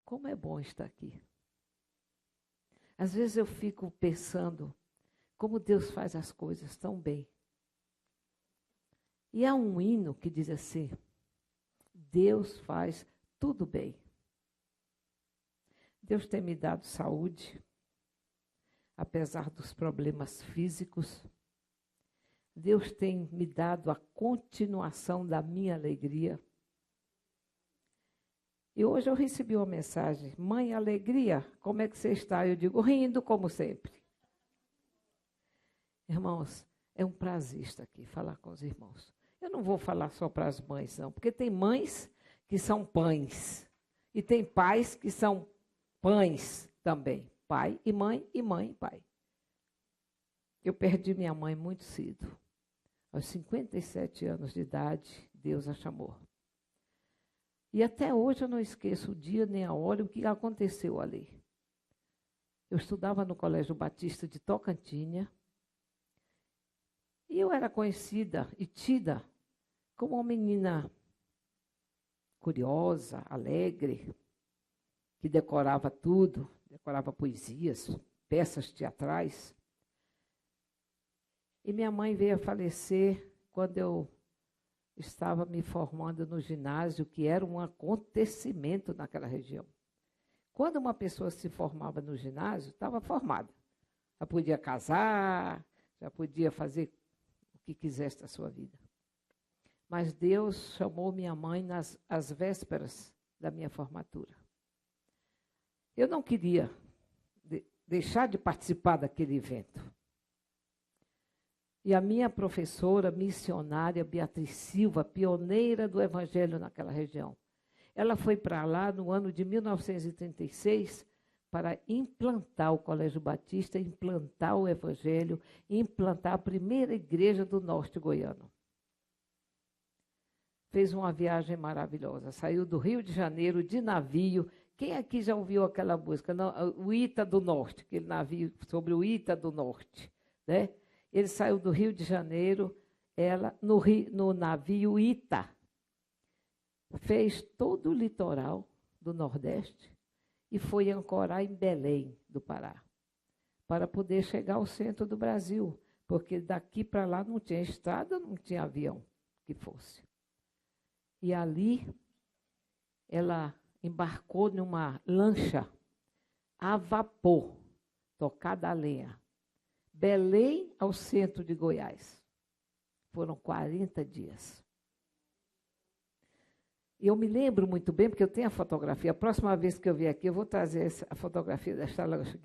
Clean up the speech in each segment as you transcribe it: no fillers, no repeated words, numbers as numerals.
como é bom estar aqui. Às vezes eu fico pensando como Deus faz as coisas tão bem. E há um hino que diz assim: Deus faz tudo bem. Deus tem me dado saúde, apesar dos problemas físicos. Deus tem me dado a continuação da minha alegria. E hoje eu recebi uma mensagem: Mãe, alegria, como é que você está? Eu digo, rindo como sempre. Irmãos, é um prazer estar aqui, falar com os irmãos. Eu não vou falar só para as mães, não, porque tem mães que são pães. E tem pais que são pães também. Pai e mãe e pai. Eu perdi minha mãe muito cedo. Aos 57 anos de idade, Deus a chamou. E até hoje eu não esqueço o dia nem a hora, o que aconteceu ali. Eu estudava no Colégio Batista de Tocantinha. E eu era conhecida e tida como uma menina curiosa, alegre, que decorava tudo, decorava poesias, peças teatrais. E minha mãe veio a falecer quando eu estava me formando no ginásio, que era um acontecimento naquela região. Quando uma pessoa se formava no ginásio, estava formada. Já podia casar, já podia fazer o que quisesse da sua vida. Mas Deus chamou minha mãe às vésperas da minha formatura. Eu não queria deixar de participar daquele evento. E a minha professora missionária, Beatriz Silva, pioneira do evangelho naquela região, ela foi para lá no ano de 1936 para implantar o Colégio Batista, implantar o evangelho, implantar a primeira igreja do norte goiano. Fez uma viagem maravilhosa, saiu do Rio de Janeiro de navio. Quem aqui já ouviu aquela música? O Ita do Norte, aquele navio sobre o Ita do Norte, né? Ele saiu do Rio de Janeiro, ela no navio Ita. Fez todo o litoral do Nordeste e foi ancorar em Belém do Pará, para poder chegar ao centro do Brasil, porque daqui para lá não tinha estrada, não tinha avião que fosse. E ali ela embarcou numa lancha a vapor, tocada a lenha. Belém ao centro de Goiás. Foram 40 dias. E eu me lembro muito bem, porque eu tenho a fotografia. A próxima vez que eu vier aqui, eu vou trazer a fotografia desta lancha,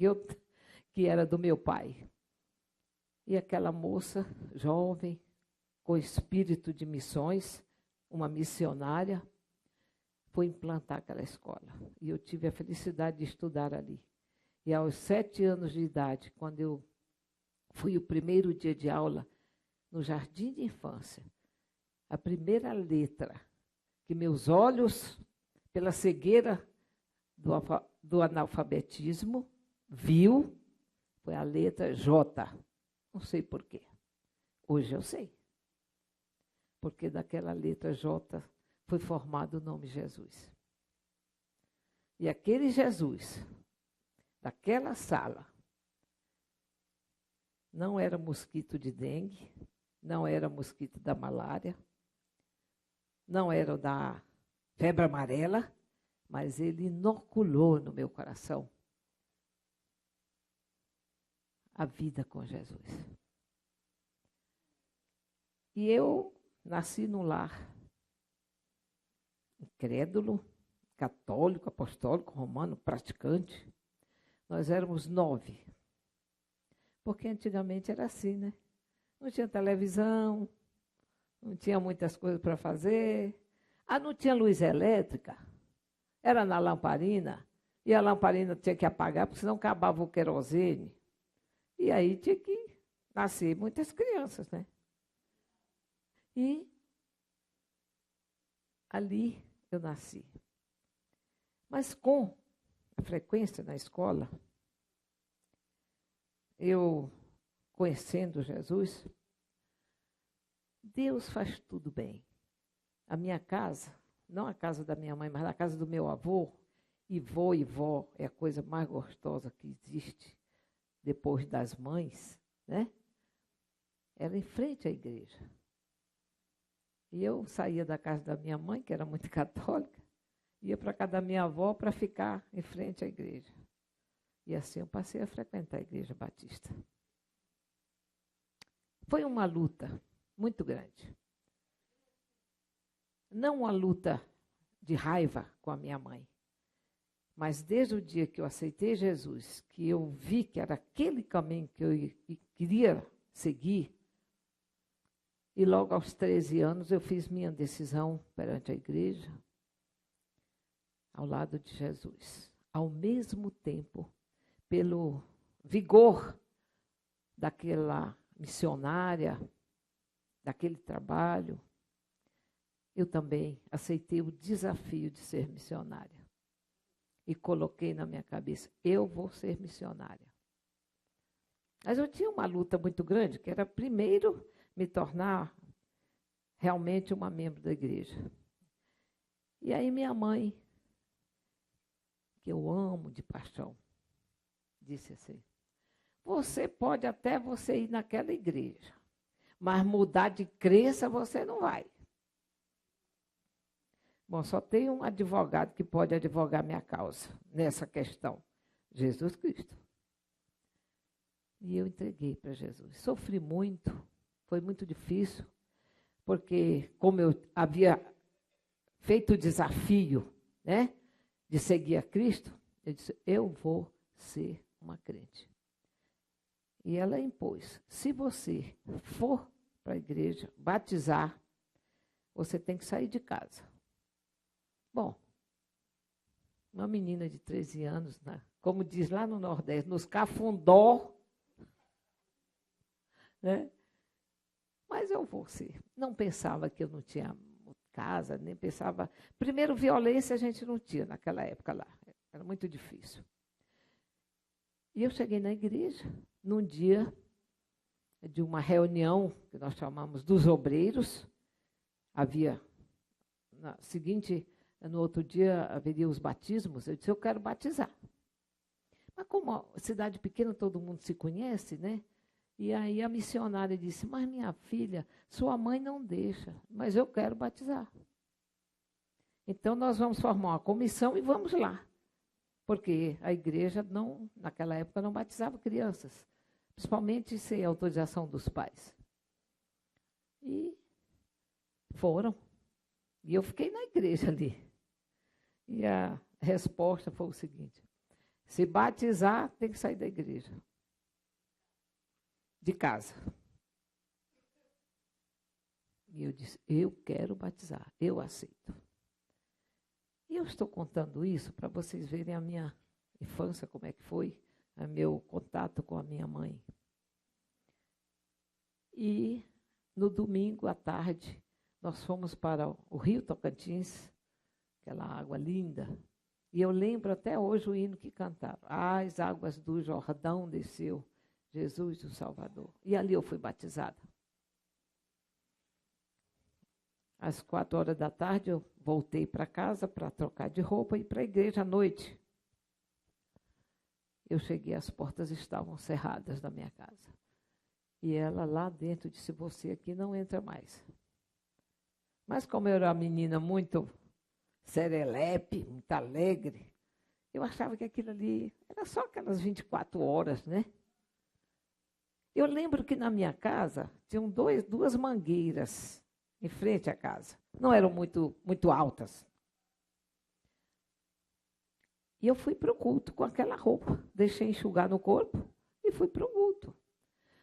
que era do meu pai. E aquela moça, jovem, com espírito de missões, uma missionária, foi implantar aquela escola. E eu tive a felicidade de estudar ali. E aos 7 anos de idade, quando eu fui o primeiro dia de aula no jardim de infância, a primeira letra que meus olhos, pela cegueira do analfabetismo, viu, foi a letra J. Não sei por quê. Hoje eu sei. Porque daquela letra J foi formado o nome Jesus. E aquele Jesus, daquela sala, não era mosquito de dengue, não era mosquito da malária, não era da febre amarela, mas ele inoculou no meu coração a vida com Jesus. E eu nasci num lar incrédulo, católico, apostólico, romano, praticante. Nós éramos 9. Porque antigamente era assim, né? Não tinha televisão, não tinha muitas coisas para fazer. Não tinha luz elétrica. Era na lamparina. E a lamparina tinha que apagar, porque senão acabava o querosene. E aí tinha que nascer muitas crianças, né? E ali eu nasci. Mas com a frequência na escola, eu conhecendo Jesus, Deus faz tudo bem. A minha casa, não a casa da minha mãe, mas a casa do meu avô, e vó é a coisa mais gostosa que existe depois das mães, né? Era em frente à igreja. E eu saía da casa da minha mãe, que era muito católica, ia para a casa da minha avó para ficar em frente à igreja. E assim eu passei a frequentar a igreja batista. Foi uma luta muito grande. Não uma luta de raiva com a minha mãe, mas desde o dia que eu aceitei Jesus, que eu vi que era aquele caminho que eu queria seguir, e logo aos 13 anos eu fiz minha decisão perante a igreja, ao lado de Jesus. Ao mesmo tempo, pelo vigor daquela missionária, daquele trabalho, eu também aceitei o desafio de ser missionária. E coloquei na minha cabeça, eu vou ser missionária. Mas eu tinha uma luta muito grande, que era primeiro me tornar realmente uma membro da igreja. E aí minha mãe, que eu amo de paixão, disse assim, você pode até ir naquela igreja, mas mudar de crença você não vai. Bom, só tem um advogado que pode advogar minha causa nessa questão, Jesus Cristo. E eu entreguei para Jesus. Sofri muito, foi muito difícil, porque como eu havia feito o desafio, né, de seguir a Cristo, eu disse, eu vou ser uma crente. E ela impôs, se você for para a igreja batizar, você tem que sair de casa. Bom, uma menina de 13 anos, né, como diz lá no Nordeste, nos cafundó, né? Mas eu vou ser. Não pensava que eu não tinha casa, nem pensava... Primeiro, violência a gente não tinha naquela época lá. Era muito difícil. E eu cheguei na igreja, num dia de uma reunião, que nós chamamos dos obreiros. Havia, no outro dia, haveria os batismos. Eu disse, eu quero batizar. Mas como a cidade pequena, todo mundo se conhece, né? E aí a missionária disse, mas minha filha, sua mãe não deixa, mas eu quero batizar. Então nós vamos formar uma comissão e vamos lá. Porque a igreja, naquela época, não batizava crianças, principalmente sem autorização dos pais. E foram. E eu fiquei na igreja ali. E a resposta foi o seguinte, se batizar, tem que sair da igreja. De casa. E eu disse, eu quero batizar, eu aceito. E eu estou contando isso para vocês verem a minha infância, como é que foi, o meu contato com a minha mãe. E no domingo à tarde, nós fomos para o Rio Tocantins, aquela água linda, e eu lembro até hoje o hino que cantaram, as águas do Jordão desceu, Jesus, o Salvador. E ali eu fui batizada. Às 4 horas da tarde, eu voltei para casa para trocar de roupa e ir para a igreja à noite. Eu cheguei, as portas estavam cerradas da minha casa. E ela lá dentro disse, você aqui não entra mais. Mas como eu era uma menina muito serelepe, muito alegre, eu achava que aquilo ali era só aquelas 24 horas, né? Eu lembro que na minha casa tinham duas mangueiras em frente à casa. Não eram muito altas. E eu fui para o culto com aquela roupa. Deixei enxugar no corpo e fui para o culto.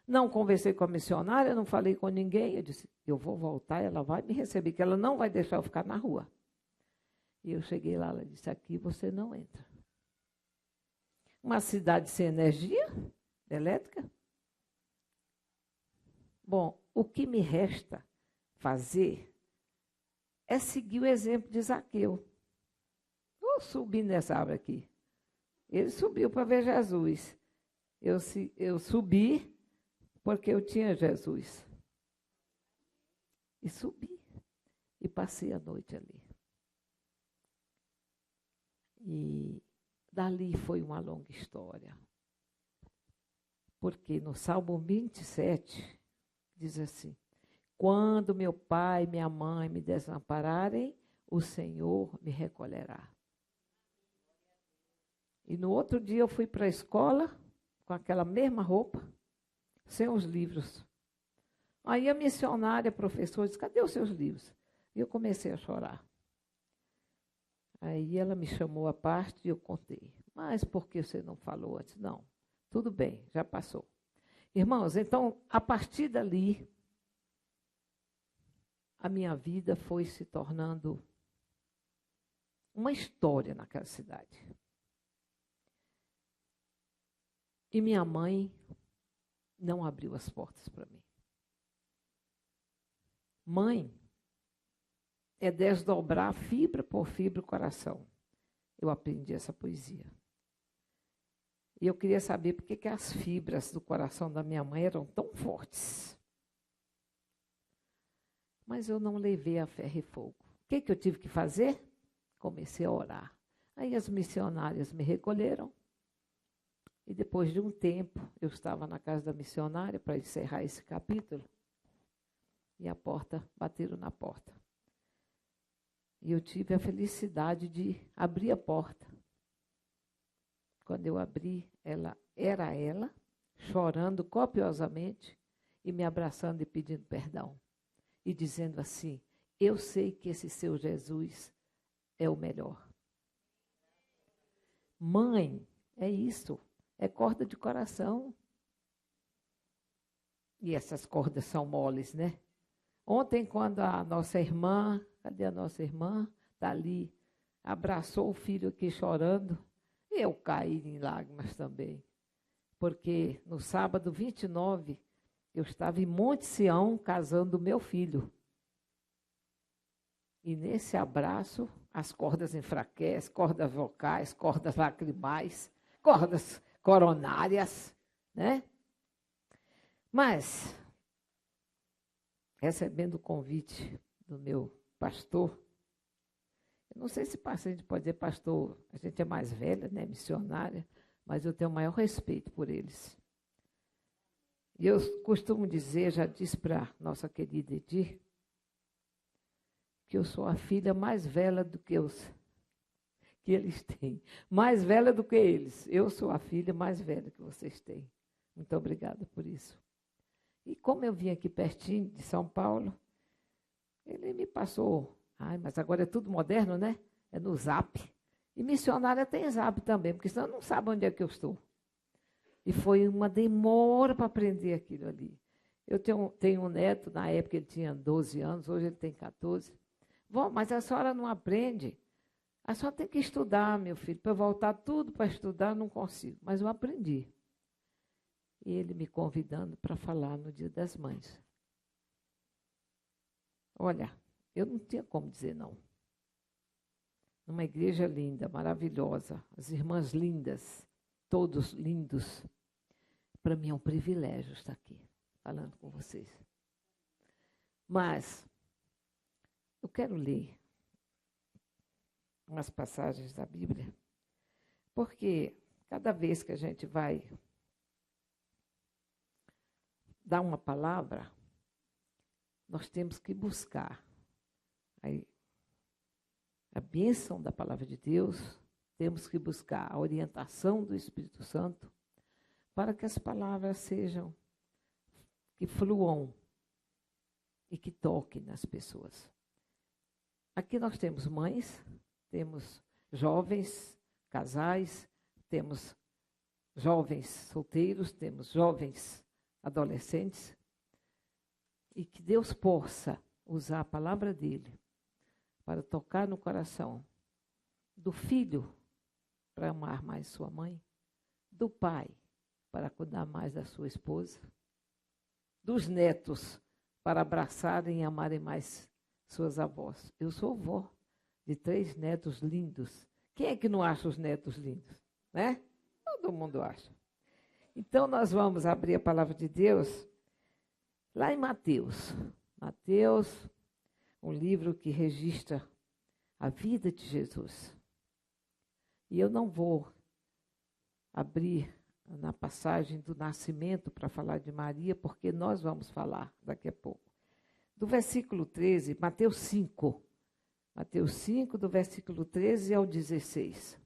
Não conversei com a missionária, não falei com ninguém. Eu disse, eu vou voltar, ela vai me receber, que ela não vai deixar eu ficar na rua. E eu cheguei lá, ela disse, aqui você não entra. Uma cidade sem energia elétrica. Bom, o que me resta fazer é seguir o exemplo de Zaqueu. Vou subir nessa árvore aqui. Ele subiu para ver Jesus. Eu subi porque eu tinha Jesus. E subi. E passei a noite ali. E dali foi uma longa história. Porque no Salmo 27, diz assim: quando meu pai e minha mãe me desampararem, o Senhor me recolherá. E no outro dia eu fui para a escola, com aquela mesma roupa, sem os livros. Aí a missionária, a professora, disse: cadê os seus livros? E eu comecei a chorar. Aí ela me chamou à parte e eu contei. Mas por que você não falou antes? Não, tudo bem, já passou. Irmãos, então, a partir dali, a minha vida foi se tornando uma história naquela cidade. E minha mãe não abriu as portas para mim. Mãe é desdobrar fibra por fibra o coração. Eu aprendi essa poesia. E eu queria saber por que as fibras do coração da minha mãe eram tão fortes. Mas eu não levei a ferro e fogo. O que eu tive que fazer? Comecei a orar. Aí as missionárias me recolheram. E depois de um tempo, eu estava na casa da missionária para encerrar esse capítulo. E bateram na porta. E eu tive a felicidade de abrir a porta. Quando eu abri, ela, chorando copiosamente e me abraçando e pedindo perdão. E dizendo assim: eu sei que esse seu Jesus é o melhor. Mãe, é isso, é corda de coração. E essas cordas são moles, né? Ontem, quando a nossa irmã, cadê a nossa irmã? Está ali, abraçou o filho aqui chorando, eu caí em lágrimas também. Porque no sábado 29, eu estava em Monte Sião casando o meu filho. E nesse abraço, as cordas enfraquecem, cordas vocais, cordas lacrimais, cordas coronárias, né? Mas, recebendo o convite do meu pastor, eu não sei se a gente pode dizer pastor, a gente é mais velha, né, missionária, mas eu tenho o maior respeito por eles. E eu costumo dizer, já disse para nossa querida Edir, que eu sou a filha mais velha do que eles têm. Mais velha do que eles. Eu sou a filha mais velha que vocês têm. Muito obrigada por isso. E como eu vim aqui pertinho de São Paulo, ele me passou. Mas agora é tudo moderno, né? É no Zap. E missionária tem Zap também, porque senão não sabe onde é que eu estou. E foi uma demora para aprender aquilo ali. Eu tenho um neto, na época ele tinha 12 anos, hoje ele tem 14. Bom, mas a senhora não aprende. A senhora tem que estudar, meu filho. Para eu voltar tudo para estudar, não consigo. Mas eu aprendi. E ele me convidando para falar no Dia das Mães. Olha, eu não tinha como dizer não. Numa igreja linda, maravilhosa, as irmãs lindas, todos lindos. Para mim é um privilégio estar aqui, falando com vocês. Mas eu quero ler umas passagens da Bíblia, porque cada vez que a gente vai dar uma palavra, nós temos que buscar a bênção da palavra de Deus, temos que buscar a orientação do Espírito Santo para que as palavras que fluam e que toquem nas pessoas. Aqui nós temos mães, temos jovens, casais, temos jovens solteiros, temos jovens adolescentes, e que Deus possa usar a palavra dele para tocar no coração do filho para amar mais sua mãe, do pai para cuidar mais da sua esposa, dos netos para abraçarem e amarem mais suas avós. Eu sou avó de 3 netos lindos. Quem é que não acha os netos lindos? Né? Todo mundo acha. Então, nós vamos abrir a palavra de Deus lá em Mateus. Mateus, um livro que registra a vida de Jesus. E eu não vou abrir na passagem do nascimento para falar de Maria, porque nós vamos falar daqui a pouco. Do versículo 13, Mateus 5. Mateus 5, do versículo 13 ao 16.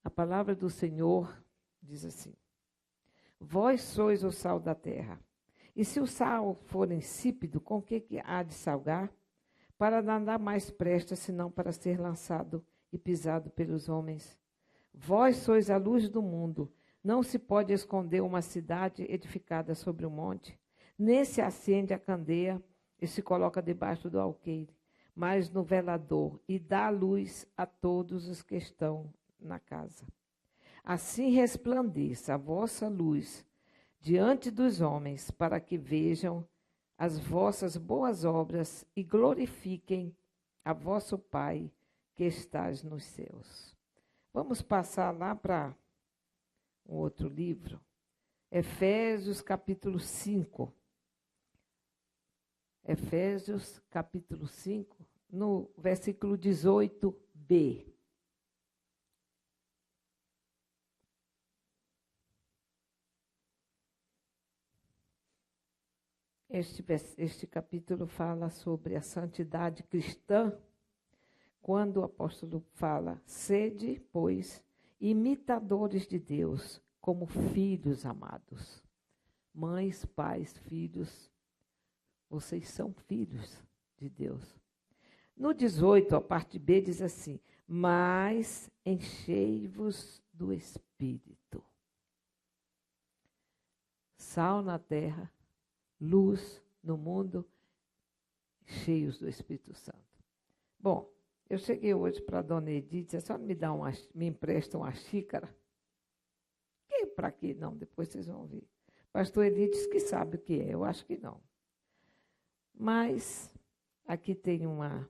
A palavra do Senhor diz assim: Vós sois o sal da terra. E se o sal for insípido, com que há de salgar? Para nada mais presta, senão para ser lançado e pisado pelos homens. Vós sois a luz do mundo. Não se pode esconder uma cidade edificada sobre um monte. Nem se acende a candeia e se coloca debaixo do alqueire, mas no velador, e dá luz a todos os que estão na casa. Assim resplandeça a vossa luz diante dos homens, para que vejam as vossas boas obras e glorifiquem a vosso Pai que estás nos céus. Vamos passar lá para um outro livro, Efésios capítulo 5. Efésios capítulo 5, no versículo 18b. Este capítulo fala sobre a santidade cristã, quando o apóstolo fala: sede, pois, imitadores de Deus, como filhos amados. Mães, pais, filhos, vocês são filhos de Deus. No 18, a parte B diz assim: mas enchei-vos do Espírito. Sal na terra, luz no mundo, cheios do Espírito Santo. Bom, eu cheguei hoje para a dona Edith, a senhora me empresta uma xícara? Que para quê? Não, depois vocês vão ver. Pastor Edith diz que sabe o que é, eu acho que não. Mas aqui tem uma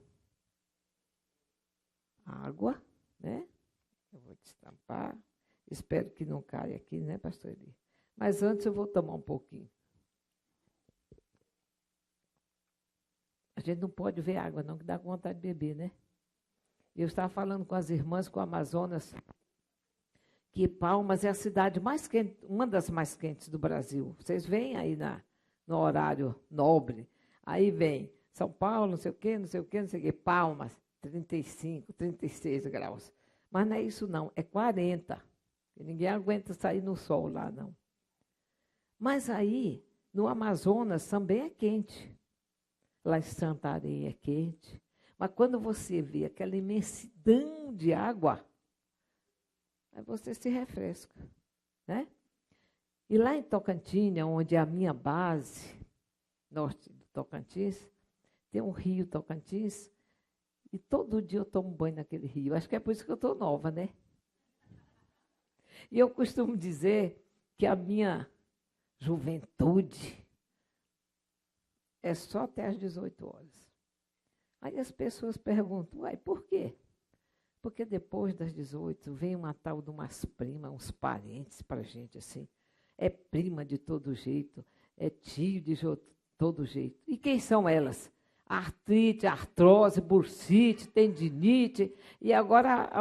água, né? Eu vou destampar. Espero que não caia aqui, né, pastor Edith? Mas antes eu vou tomar um pouquinho. A gente não pode ver água, não, que dá vontade de beber, né? Eu estava falando com as irmãs, com o Amazonas, que Palmas é a cidade mais quente, uma das mais quentes do Brasil. Vocês veem aí no horário nobre. Aí vem São Paulo, não sei o quê, não sei o quê, não sei o quê. Palmas, 35, 36 graus. Mas não é isso, não. É 40. E ninguém aguenta sair no sol lá, não. Mas aí, no Amazonas, também é quente. Lá em Santarém é quente. Mas quando você vê aquela imensidão de água, aí você se refresca, né? E lá em Tocantins, onde é a minha base, norte do Tocantins, tem um rio Tocantins, e todo dia eu tomo banho naquele rio. Acho que é por isso que eu estou nova, né? E eu costumo dizer que a minha juventude é só até às 18 horas. Aí as pessoas perguntam, uai, por quê? Porque depois das 18 vem uma tal de umas primas, uns parentes para a gente assim. É prima de todo jeito, é tio de todo jeito. E quem são elas? Artrite, artrose, bursite, tendinite. E agora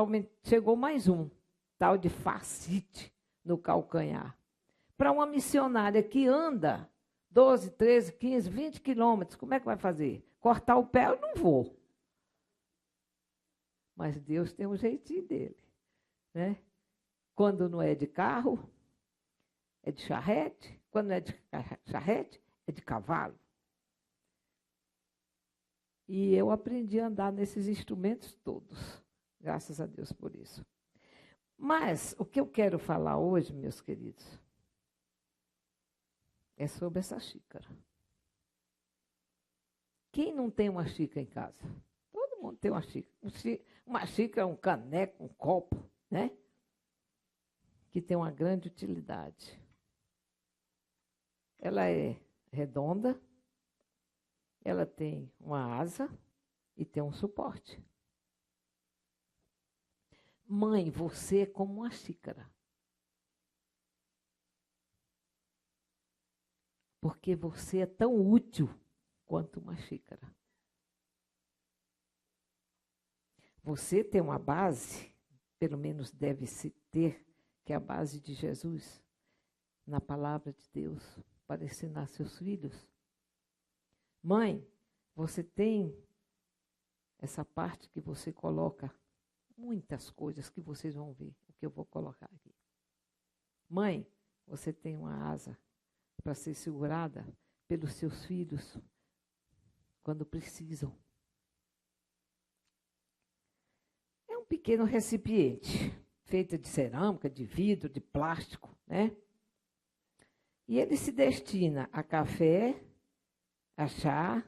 chegou mais um, tal de fascite no calcanhar. Para uma missionária que anda 12, 13, 15, 20 quilômetros, como é que vai fazer? Cortar o pé eu não vou. Mas Deus tem um jeitinho dele, né? Quando não é de carro, é de charrete. Quando não é de charrete, é de cavalo. E eu aprendi a andar nesses instrumentos todos. Graças a Deus por isso. Mas o que eu quero falar hoje, meus queridos, é sobre essa xícara. Quem não tem uma xícara em casa? Todo mundo tem uma xícara. Uma xícara, um caneco, um copo, né? Que tem uma grande utilidade. Ela é redonda, ela tem uma asa e tem um suporte. Mãe, você é como uma xícara. Porque você é tão útil quanto uma xícara. Você tem uma base, pelo menos deve-se ter, que é a base de Jesus, na palavra de Deus, para ensinar seus filhos. Mãe, você tem essa parte que você coloca muitas coisas que vocês vão ver, o que eu vou colocar aqui. Mãe, você tem uma asa para ser segurada pelos seus filhos quando precisam. É um pequeno recipiente, feito de cerâmica, de vidro, de plástico, né? E ele se destina a café, a chá,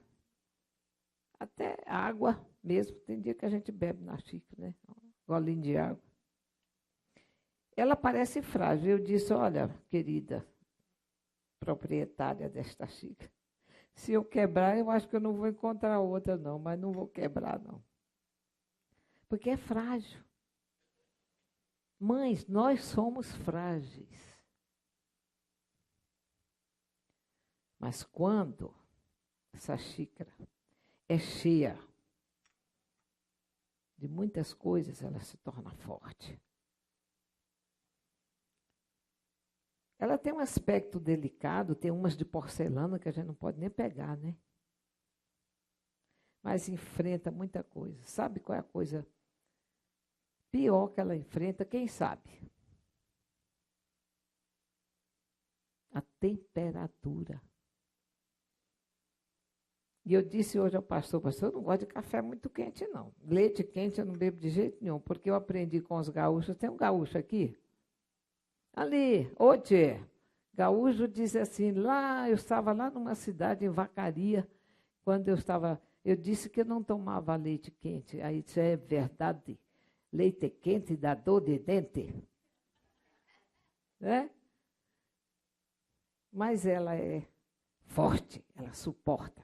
até água mesmo. Tem dia que a gente bebe na xícara, né? Um golinho de água. Ela parece frágil. Eu disse, olha, querida proprietária desta xícara, se eu quebrar, eu acho que eu não vou encontrar outra, não, mas não vou quebrar, não. Porque é frágil. Mães, nós somos frágeis. Mas quando essa xícara é cheia de muitas coisas, ela se torna forte. Ela tem um aspecto delicado, tem umas de porcelana que a gente não pode nem pegar, né? Mas enfrenta muita coisa. Sabe qual é a coisa pior que ela enfrenta? Quem sabe? A temperatura. E eu disse hoje ao pastor, eu não gosto de café muito quente, não. Leite quente eu não bebo de jeito nenhum, porque eu aprendi com os gaúchos. Tem um gaúcho aqui? Ali, ô tchê. Gaúcho diz assim, eu estava lá numa cidade, em Vacaria, quando eu disse que eu não tomava leite quente. Aí disse, é verdade, leite quente dá dor de dente. Né? Mas ela é forte, ela suporta.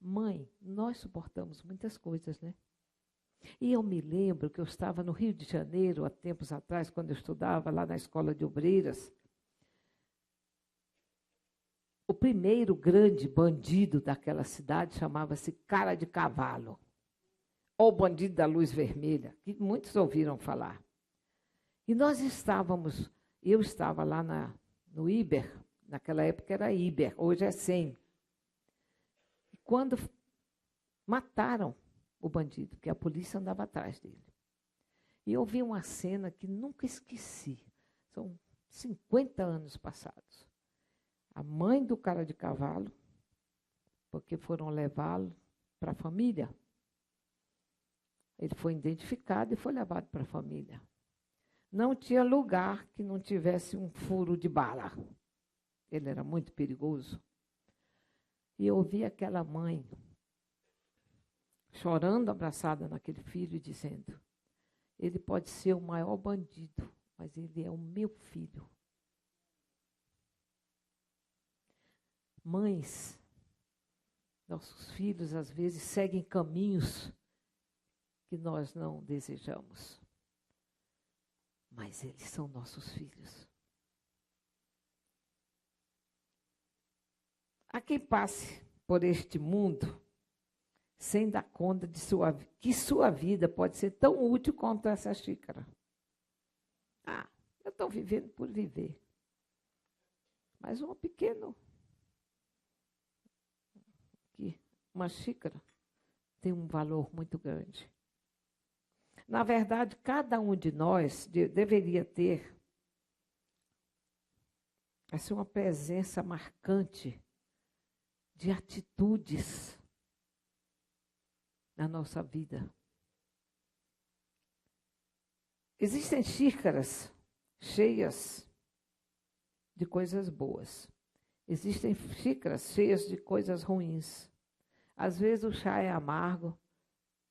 Mãe, nós suportamos muitas coisas, né? E eu me lembro que eu estava no Rio de Janeiro, há tempos atrás, quando eu estudava lá na Escola de Obreiras. O primeiro grande bandido daquela cidade chamava-se Cara de Cavalo, ou Bandido da Luz Vermelha, que muitos ouviram falar. E eu estava lá no Iber, naquela época era Iber, hoje é 100. Quando mataram o bandido, que a polícia andava atrás dele. E eu vi uma cena que nunca esqueci. São 50 anos passados. A mãe do Cara de Cavalo, porque foram levá-lo para a família. Ele foi identificado e foi levado para a família. Não tinha lugar que não tivesse um furo de bala. Ele era muito perigoso. E eu vi aquela mãe chorando, abraçada naquele filho e dizendo, ele pode ser o maior bandido, mas ele é o meu filho. Mães, nossos filhos às vezes seguem caminhos que nós não desejamos, mas eles são nossos filhos. Há quem passe por este mundo sem dar conta de que sua vida pode ser tão útil quanto essa xícara. Eu estou vivendo por viver. Mas uma xícara tem um valor muito grande. Na verdade, cada um de nós deveria ter assim, uma presença marcante de atitudes na nossa vida. Existem xícaras cheias de coisas boas. Existem xícaras cheias de coisas ruins. Às vezes o chá é amargo,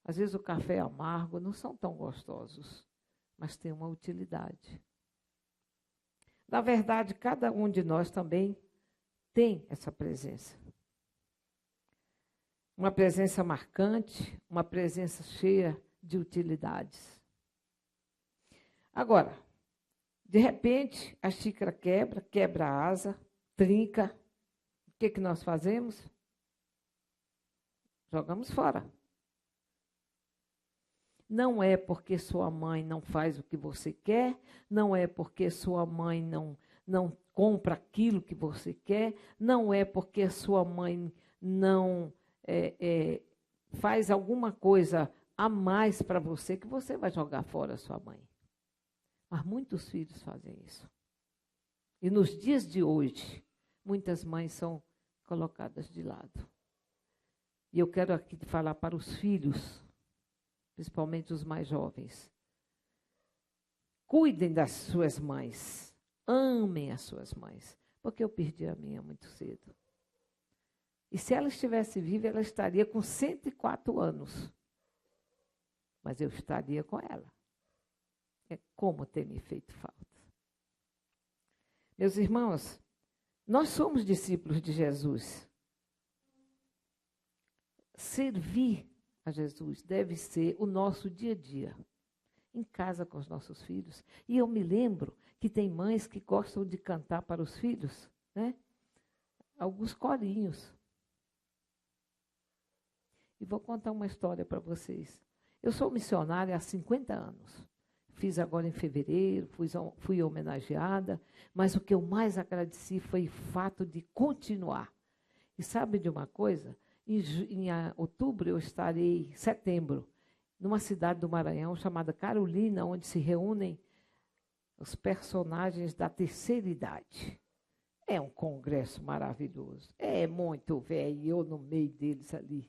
às vezes o café é amargo, não são tão gostosos, mas têm uma utilidade. Na verdade, cada um de nós também tem essa presença. Uma presença marcante, uma presença cheia de utilidades. Agora, de repente, a xícara quebra a asa, trinca. O que nós fazemos? Jogamos fora. Não é porque sua mãe não faz o que você quer, não é porque sua mãe não compra aquilo que você quer, não é porque sua mãe não faz alguma coisa a mais para você que você vai jogar fora a sua mãe. Mas muitos filhos fazem isso. E nos dias de hoje, muitas mães são colocadas de lado. E eu quero aqui falar para os filhos, principalmente os mais jovens. Cuidem das suas mães. Amem as suas mães. Porque eu perdi a minha muito cedo. E se ela estivesse viva, ela estaria com 104 anos. Mas eu estaria com ela. É como ter me feito falta. Meus irmãos, nós somos discípulos de Jesus. Servir a Jesus deve ser o nosso dia a dia, em casa com os nossos filhos. E eu me lembro que tem mães que gostam de cantar para os filhos, né? Alguns corinhos. E vou contar uma história para vocês. Eu sou missionária há 50 anos. Fiz agora em fevereiro, fui homenageada, mas o que eu mais agradeci foi o fato de continuar. E sabe de uma coisa? Em outubro eu estarei, setembro, numa cidade do Maranhão chamada Carolina, onde se reúnem os personagens da terceira idade. É um congresso maravilhoso. É muito velho, eu no meio deles ali.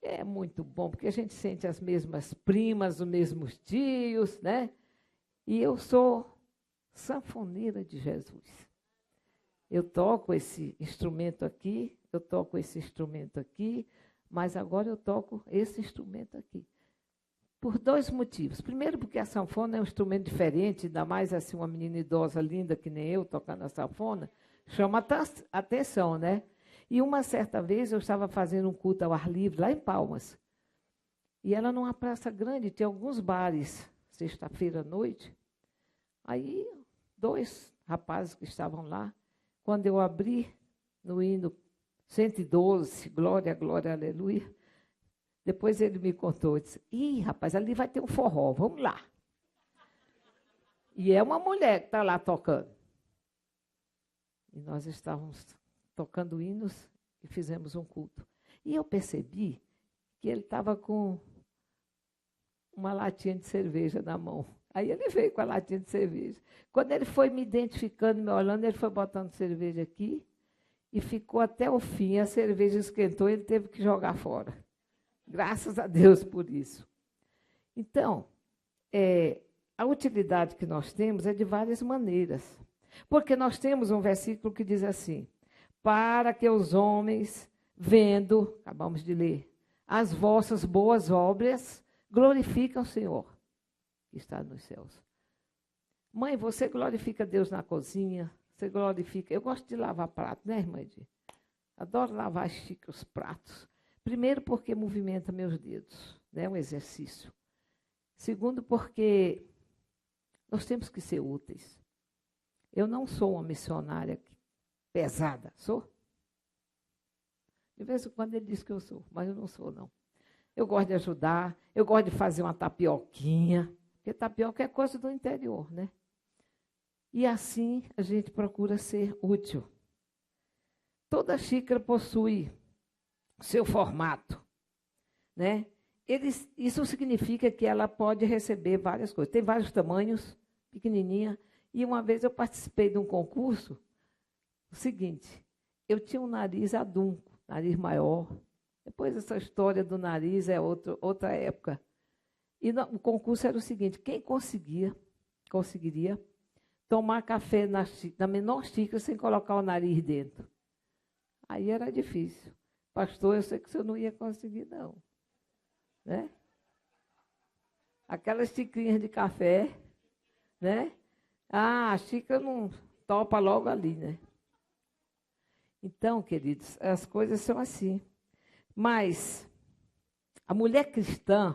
É muito bom, porque a gente sente as mesmas primas, os mesmos tios, né? E eu sou sanfoneira de Jesus. Eu toco esse instrumento aqui, mas agora eu toco esse instrumento aqui. Por dois motivos. Primeiro, porque a sanfona é um instrumento diferente, ainda mais assim uma menina idosa linda que nem eu tocando a sanfona, chama atenção, né? E uma certa vez eu estava fazendo um culto ao ar livre, lá em Palmas. E ela numa praça grande, tinha alguns bares, sexta-feira à noite. Aí, 2 rapazes que estavam lá, quando eu abri no hino 112, glória, glória, aleluia, depois ele me contou, disse, rapaz, ali vai ter um forró, vamos lá. E é uma mulher que está lá tocando. E nós estávamos tocando hinos e fizemos um culto. E eu percebi que ele estava com uma latinha de cerveja na mão. Aí ele veio com a latinha de cerveja. Quando ele foi me identificando, me olhando, ele foi botando cerveja aqui e ficou até o fim. A cerveja esquentou e ele teve que jogar fora. Graças a Deus por isso. Então, a utilidade que nós temos é de várias maneiras. Porque nós temos um versículo que diz assim, para que os homens, vendo, acabamos de ler, as vossas boas obras, glorificam o Senhor, que está nos céus. Mãe, você glorifica Deus na cozinha, você glorifica... Eu gosto de lavar prato, né, irmã Edi? Adoro lavar os pratos. Primeiro, porque movimenta meus dedos, né, é um exercício. Segundo, porque nós temos que ser úteis. Eu não sou uma missionária pesada, sou? De vez em quando ele diz que eu sou, mas eu não sou, não. Eu gosto de ajudar, eu gosto de fazer uma tapioquinha, porque tapioca é coisa do interior, né? E assim a gente procura ser útil. Toda xícara possui seu formato, né? Isso significa que ela pode receber várias coisas. Tem vários tamanhos, pequenininha. E uma vez eu participei de um concurso, o seguinte, eu tinha um nariz adunco, nariz maior. Depois essa história do nariz é outra época. E o concurso era o seguinte, quem conseguiria tomar café na menor xícara sem colocar o nariz dentro. Aí era difícil. Pastor, eu sei que o senhor não ia conseguir, não. Né? Aquelas xicrinhas de café, né? A xícara não topa logo ali, né? Então, queridos, as coisas são assim. Mas a mulher cristã,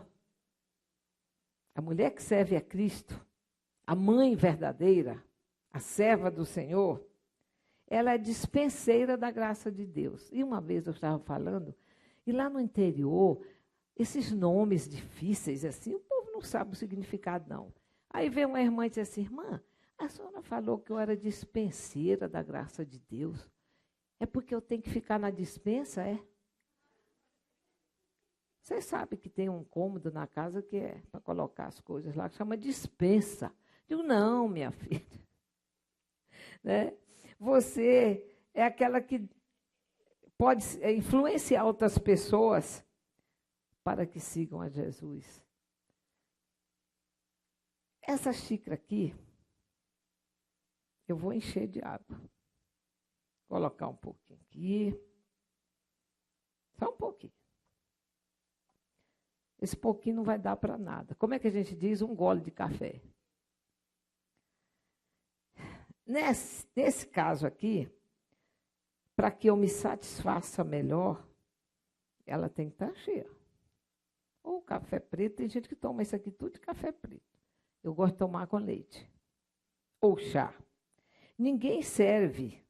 a mulher que serve a Cristo, a mãe verdadeira, a serva do Senhor, ela é dispenseira da graça de Deus. E uma vez eu estava falando, e lá no interior, esses nomes difíceis, assim, o povo não sabe o significado, não. Aí vem uma irmã e diz assim, irmã, a senhora falou que eu era dispenseira da graça de Deus. É porque eu tenho que ficar na dispensa, é? Você sabe que tem um cômodo na casa que é para colocar as coisas lá, que chama dispensa. Digo, não, minha filha. Né? Você é aquela que pode influenciar outras pessoas para que sigam a Jesus. Essa xícara aqui, eu vou encher de água. Colocar um pouquinho aqui. Só um pouquinho. Esse pouquinho não vai dar para nada. Como é que a gente diz? Um gole de café. Nesse caso aqui, para que eu me satisfaça melhor, ela tem que estar cheia. Ou café preto, tem gente que toma isso aqui tudo de café preto. Eu gosto de tomar com leite. Ou chá. Ninguém serve.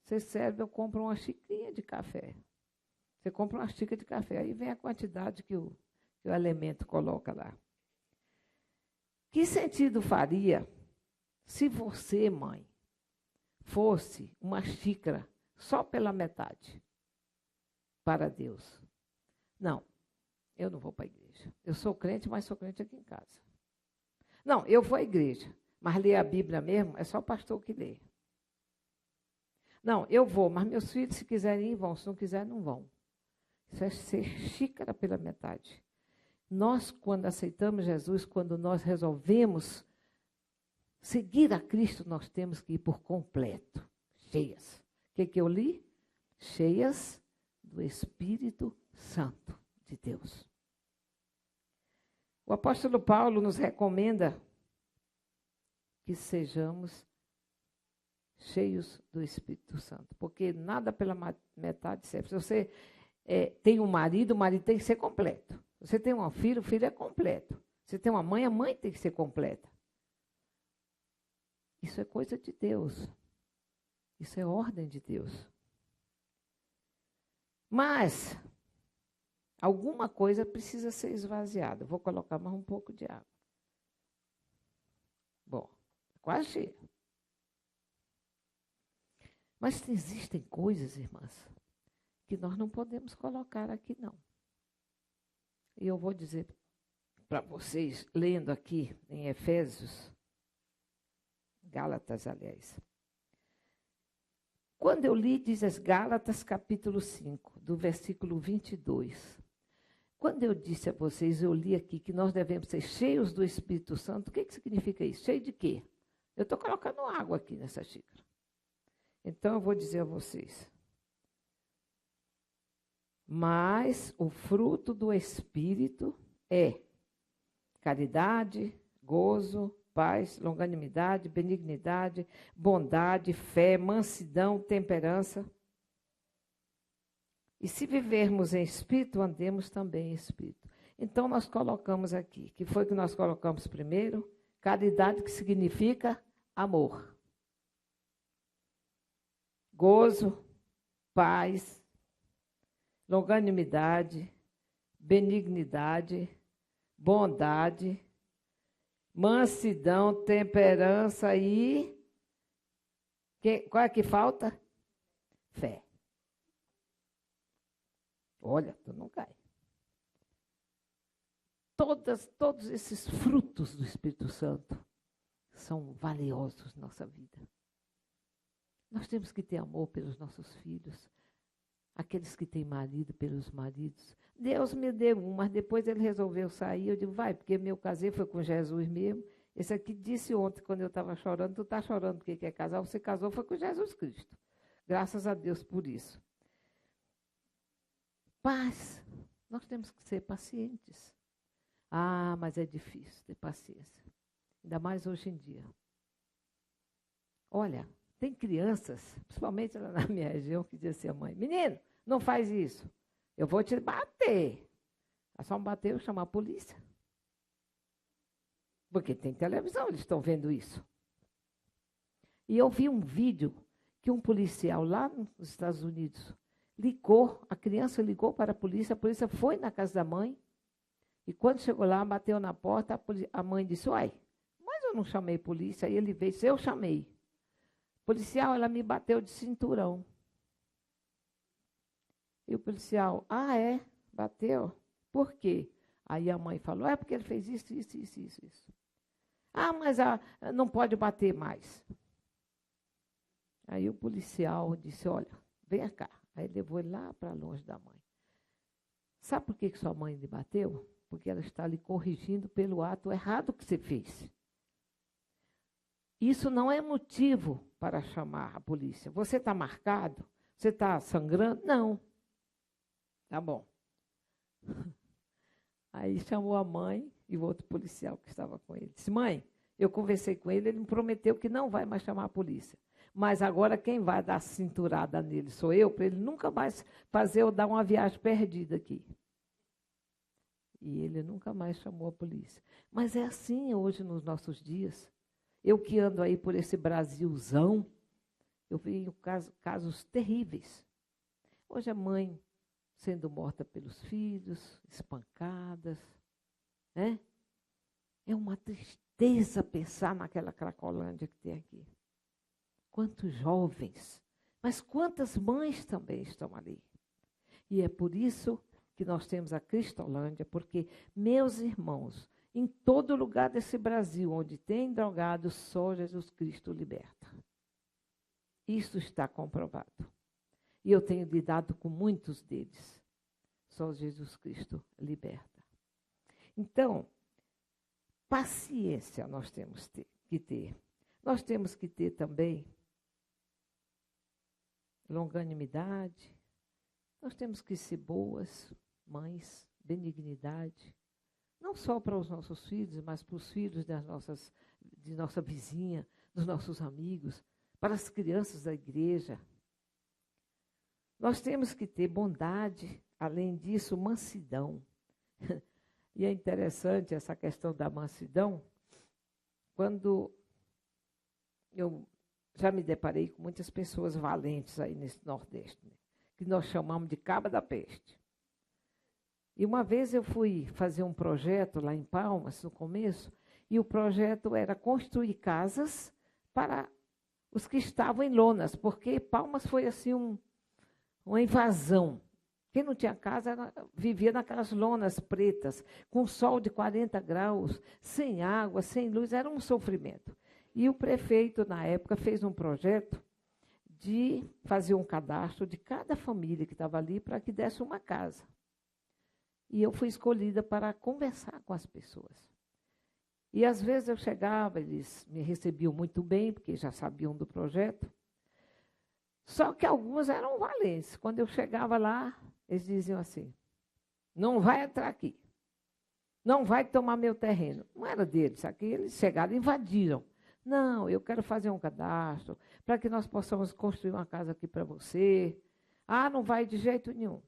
Você serve, eu compro uma xicrinha de café. Você compra uma xícara de café, aí vem a quantidade que o elemento coloca lá. Que sentido faria se você, mãe, fosse uma xícara só pela metade para Deus? Não, eu não vou para a igreja. Eu sou crente, mas sou crente aqui em casa. Não, eu vou à igreja, mas ler a Bíblia mesmo é só o pastor que lê. Não, eu vou, mas meus filhos, se quiserem ir, vão. Se não quiserem, não vão. Isso é ser xícara pela metade. Nós, quando aceitamos Jesus, quando nós resolvemos seguir a Cristo, nós temos que ir por completo, cheias. O que eu li? Cheias do Espírito Santo de Deus. O apóstolo Paulo nos recomenda que sejamos cheios do Espírito Santo, porque nada pela metade serve. Se você tem um marido, o marido tem que ser completo. Você tem um filho, o filho é completo. Você tem uma mãe, a mãe tem que ser completa. Isso é coisa de Deus. Isso é ordem de Deus. Mas alguma coisa precisa ser esvaziada. Vou colocar mais um pouco de água. Bom, quase cheio. Mas existem coisas, irmãs, que nós não podemos colocar aqui, não. E eu vou dizer para vocês, lendo aqui em Efésios, Gálatas, aliás. Quando eu li, diz as Gálatas, capítulo 5, do versículo 22. Quando eu disse a vocês, eu li aqui que nós devemos ser cheios do Espírito Santo, o que significa isso? Cheio de quê? Eu estou colocando água aqui nessa xícara. Então, eu vou dizer a vocês. Mas o fruto do Espírito é caridade, gozo, paz, longanimidade, benignidade, bondade, fé, mansidão, temperança. E se vivermos em Espírito, andemos também em Espírito. Então, nós colocamos aqui, que foi que nós colocamos primeiro? Caridade, que significa amor. Gozo, paz, longanimidade, benignidade, bondade, mansidão, temperança e... qual é que falta? Fé. Olha, tu não cai. Todos esses frutos do Espírito Santo são valiosos na nossa vida. Nós temos que ter amor pelos nossos filhos, aqueles que têm marido pelos maridos. Deus me deu um, mas depois ele resolveu sair. Eu digo, vai, porque meu casei foi com Jesus mesmo. Esse aqui disse ontem, quando eu estava chorando, tu está chorando porque quer casar, você casou, foi com Jesus Cristo. Graças a Deus por isso. Mas nós temos que ser pacientes. Ah, mas é difícil ter paciência. Ainda mais hoje em dia. Olha, tem crianças, principalmente lá na minha região, que dizem assim, mãe, menino, não faz isso. Eu vou te bater. É só me bater, eu chamar a polícia. Porque tem televisão, eles estão vendo isso. E eu vi um vídeo que um policial lá nos Estados Unidos a criança ligou para a polícia foi na casa da mãe, e quando chegou lá, bateu na porta, a mãe disse, uai, mas eu não chamei polícia. Aí ele veio, eu chamei. Policial, ela me bateu de cinturão. E o policial, é? Bateu? Por quê? Aí a mãe falou, porque ele fez isso. Mas não pode bater mais. Aí o policial disse, olha, venha cá. Aí levou ele lá para longe da mãe. Sabe por que sua mãe lhe bateu? Porque ela está lhe corrigindo pelo ato errado que você fez. Isso não é motivo para chamar a polícia. Você está marcado? Você está sangrando? Não. Tá bom. Aí chamou a mãe e o outro policial que estava com ele. Disse, mãe, eu conversei com ele, ele me prometeu que não vai mais chamar a polícia. Mas agora quem vai dar cinturada nele sou eu, para ele nunca mais fazer eu dar uma viagem perdida aqui. E ele nunca mais chamou a polícia. Mas é assim hoje nos nossos dias. Eu que ando aí por esse Brasilzão, eu vejo casos terríveis. Hoje a mãe sendo morta pelos filhos, espancadas, né? É uma tristeza pensar naquela Cracolândia que tem aqui. Quantos jovens, mas quantas mães também estão ali. E é por isso que nós temos a Cristolândia, porque, meus irmãos, em todo lugar desse Brasil, onde tem drogados, só Jesus Cristo liberta. Isso está comprovado. E eu tenho lidado com muitos deles. Só Jesus Cristo liberta. Então, paciência nós temos que ter. Nós temos que ter também longanimidade. Nós temos que ser boas mães, benignidade. Não só para os nossos filhos, mas para os filhos de nossa vizinha, dos nossos amigos, para as crianças da igreja. Nós temos que ter bondade, além disso, mansidão. E é interessante essa questão da mansidão, quando eu já me deparei com muitas pessoas valentes aí nesse Nordeste, né, que nós chamamos de caba da peste. E uma vez eu fui fazer um projeto lá em Palmas, no começo, e o projeto era construir casas para os que estavam em lonas, porque Palmas foi assim uma invasão. Quem não tinha casa vivia naquelas lonas pretas, com sol de 40 graus, sem água, sem luz, era um sofrimento. E o prefeito, na época, fez um projeto de fazer um cadastro de cada família que estava ali para que desse uma casa. E eu fui escolhida para conversar com as pessoas. E, às vezes, eu chegava, eles me recebiam muito bem, porque já sabiam do projeto. Só que alguns eram valentes. Quando eu chegava lá, eles diziam assim, não vai entrar aqui. Não vai tomar meu terreno. Não era deles, aqui eles chegaram e invadiram. Não, eu quero fazer um cadastro para que nós possamos construir uma casa aqui para você. Não vai de jeito nenhum.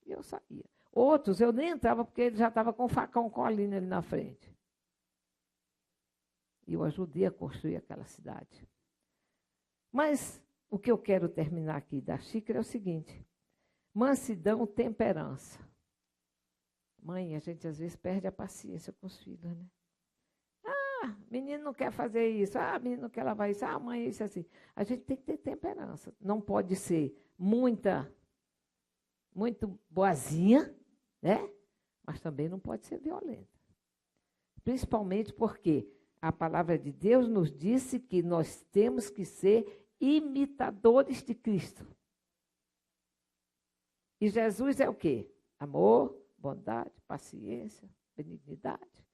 E eu saía. Outros, eu nem entrava porque ele já estava com um facão colhindo ali na frente. E eu ajudei a construir aquela cidade. Mas o que eu quero terminar aqui da xícara é o seguinte. Mansidão, temperança. Mãe, a gente às vezes perde a paciência com os filhos, né? Menino não quer fazer isso. Menino não quer lavar isso. Mãe, isso assim. A gente tem que ter temperança. Não pode ser muito boazinha, né? Mas também não pode ser violenta. Principalmente porque a palavra de Deus nos disse que nós temos que ser imitadores de Cristo. E Jesus é o quê? Amor, bondade, paciência, benignidade.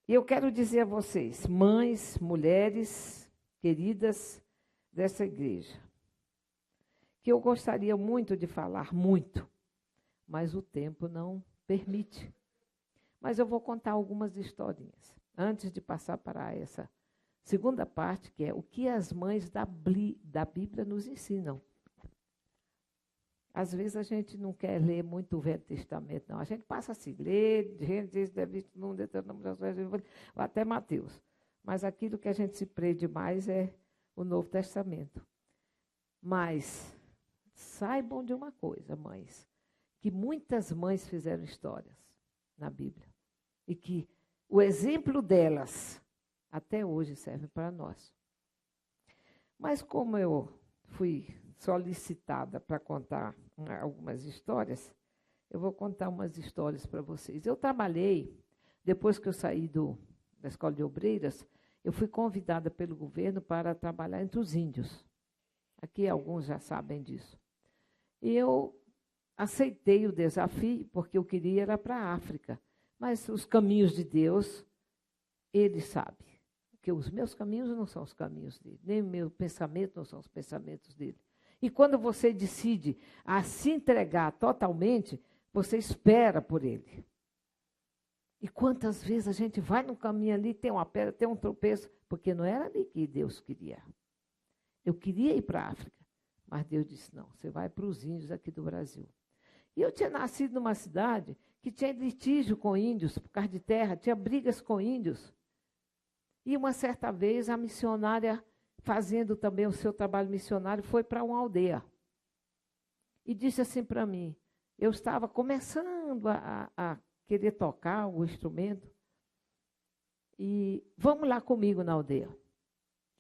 E eu quero dizer a vocês, mães, mulheres queridas dessa igreja, que eu gostaria muito de falar muito, mas o tempo não permite. Mas eu vou contar algumas historinhas, antes de passar para essa segunda parte, que é o que as mães da Bíblia nos ensinam. Às vezes a gente não quer ler muito o Velho Testamento, não. A gente passa assim, lê Gênesis, Deuteronômio, até Mateus. Mas aquilo que a gente se prende mais é o Novo Testamento. Mas saibam de uma coisa, mães, que muitas mães fizeram histórias na Bíblia e que o exemplo delas até hoje serve para nós. Mas como eu fui solicitada para contar algumas histórias, eu vou contar umas histórias para vocês. Eu trabalhei, depois que eu saí da Escola de Obreiras, eu fui convidada pelo governo para trabalhar entre os índios. Aqui alguns já sabem disso. E eu aceitei o desafio, porque eu queria ir para a África. Mas os caminhos de Deus, Ele sabe. Porque os meus caminhos não são os caminhos dele, nem o meu pensamento não são os pensamentos dele. E quando você decide a se entregar totalmente, você espera por ele. E quantas vezes a gente vai no caminho ali, tem uma pedra, tem um tropeço, porque não era ali que Deus queria. Eu queria ir para a África, mas Deus disse, não, você vai para os índios aqui do Brasil. E eu tinha nascido numa cidade que tinha litígio com índios, por causa de terra, tinha brigas com índios. E uma certa vez a missionária, fazendo também o seu trabalho missionário, foi para uma aldeia. E disse assim para mim, eu estava começando a querer tocar o instrumento, e vamos lá comigo na aldeia.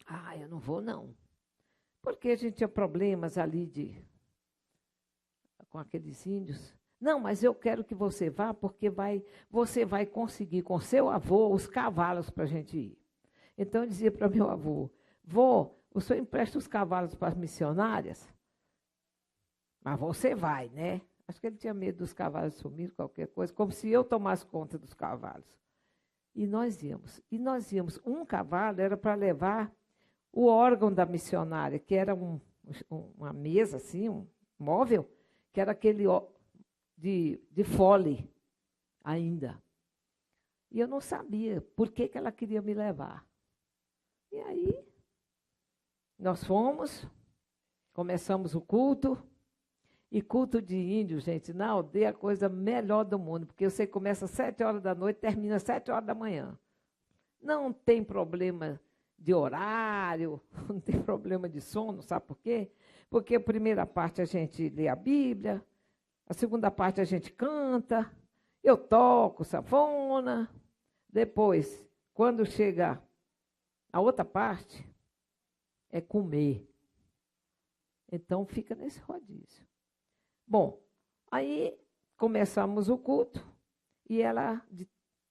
Ah, eu não vou não, porque a gente tinha problemas ali com aqueles índios. Não, mas eu quero que você vá, porque você vai conseguir com seu avô os cavalos para a gente ir. Então eu dizia para meu avô, vô, o senhor empresta os cavalos para as missionárias? Mas você vai, né? Acho que ele tinha medo dos cavalos sumirem, qualquer coisa, como se eu tomasse conta dos cavalos. E nós íamos. Um cavalo era para levar o órgão da missionária, que era uma mesa, assim, um móvel, que era aquele de fole ainda. E eu não sabia por que ela queria me levar. E aí, nós fomos, começamos o culto. E culto de índio, gente, na aldeia é a coisa melhor do mundo, porque você começa às 7 horas da noite e termina às 7 horas da manhã. Não tem problema de horário, não tem problema de sono, sabe por quê? Porque a primeira parte a gente lê a Bíblia, a segunda parte a gente canta, eu toco sanfona, depois, quando chega a outra parte, é comer. Então, fica nesse rodízio. Bom, aí começamos o culto e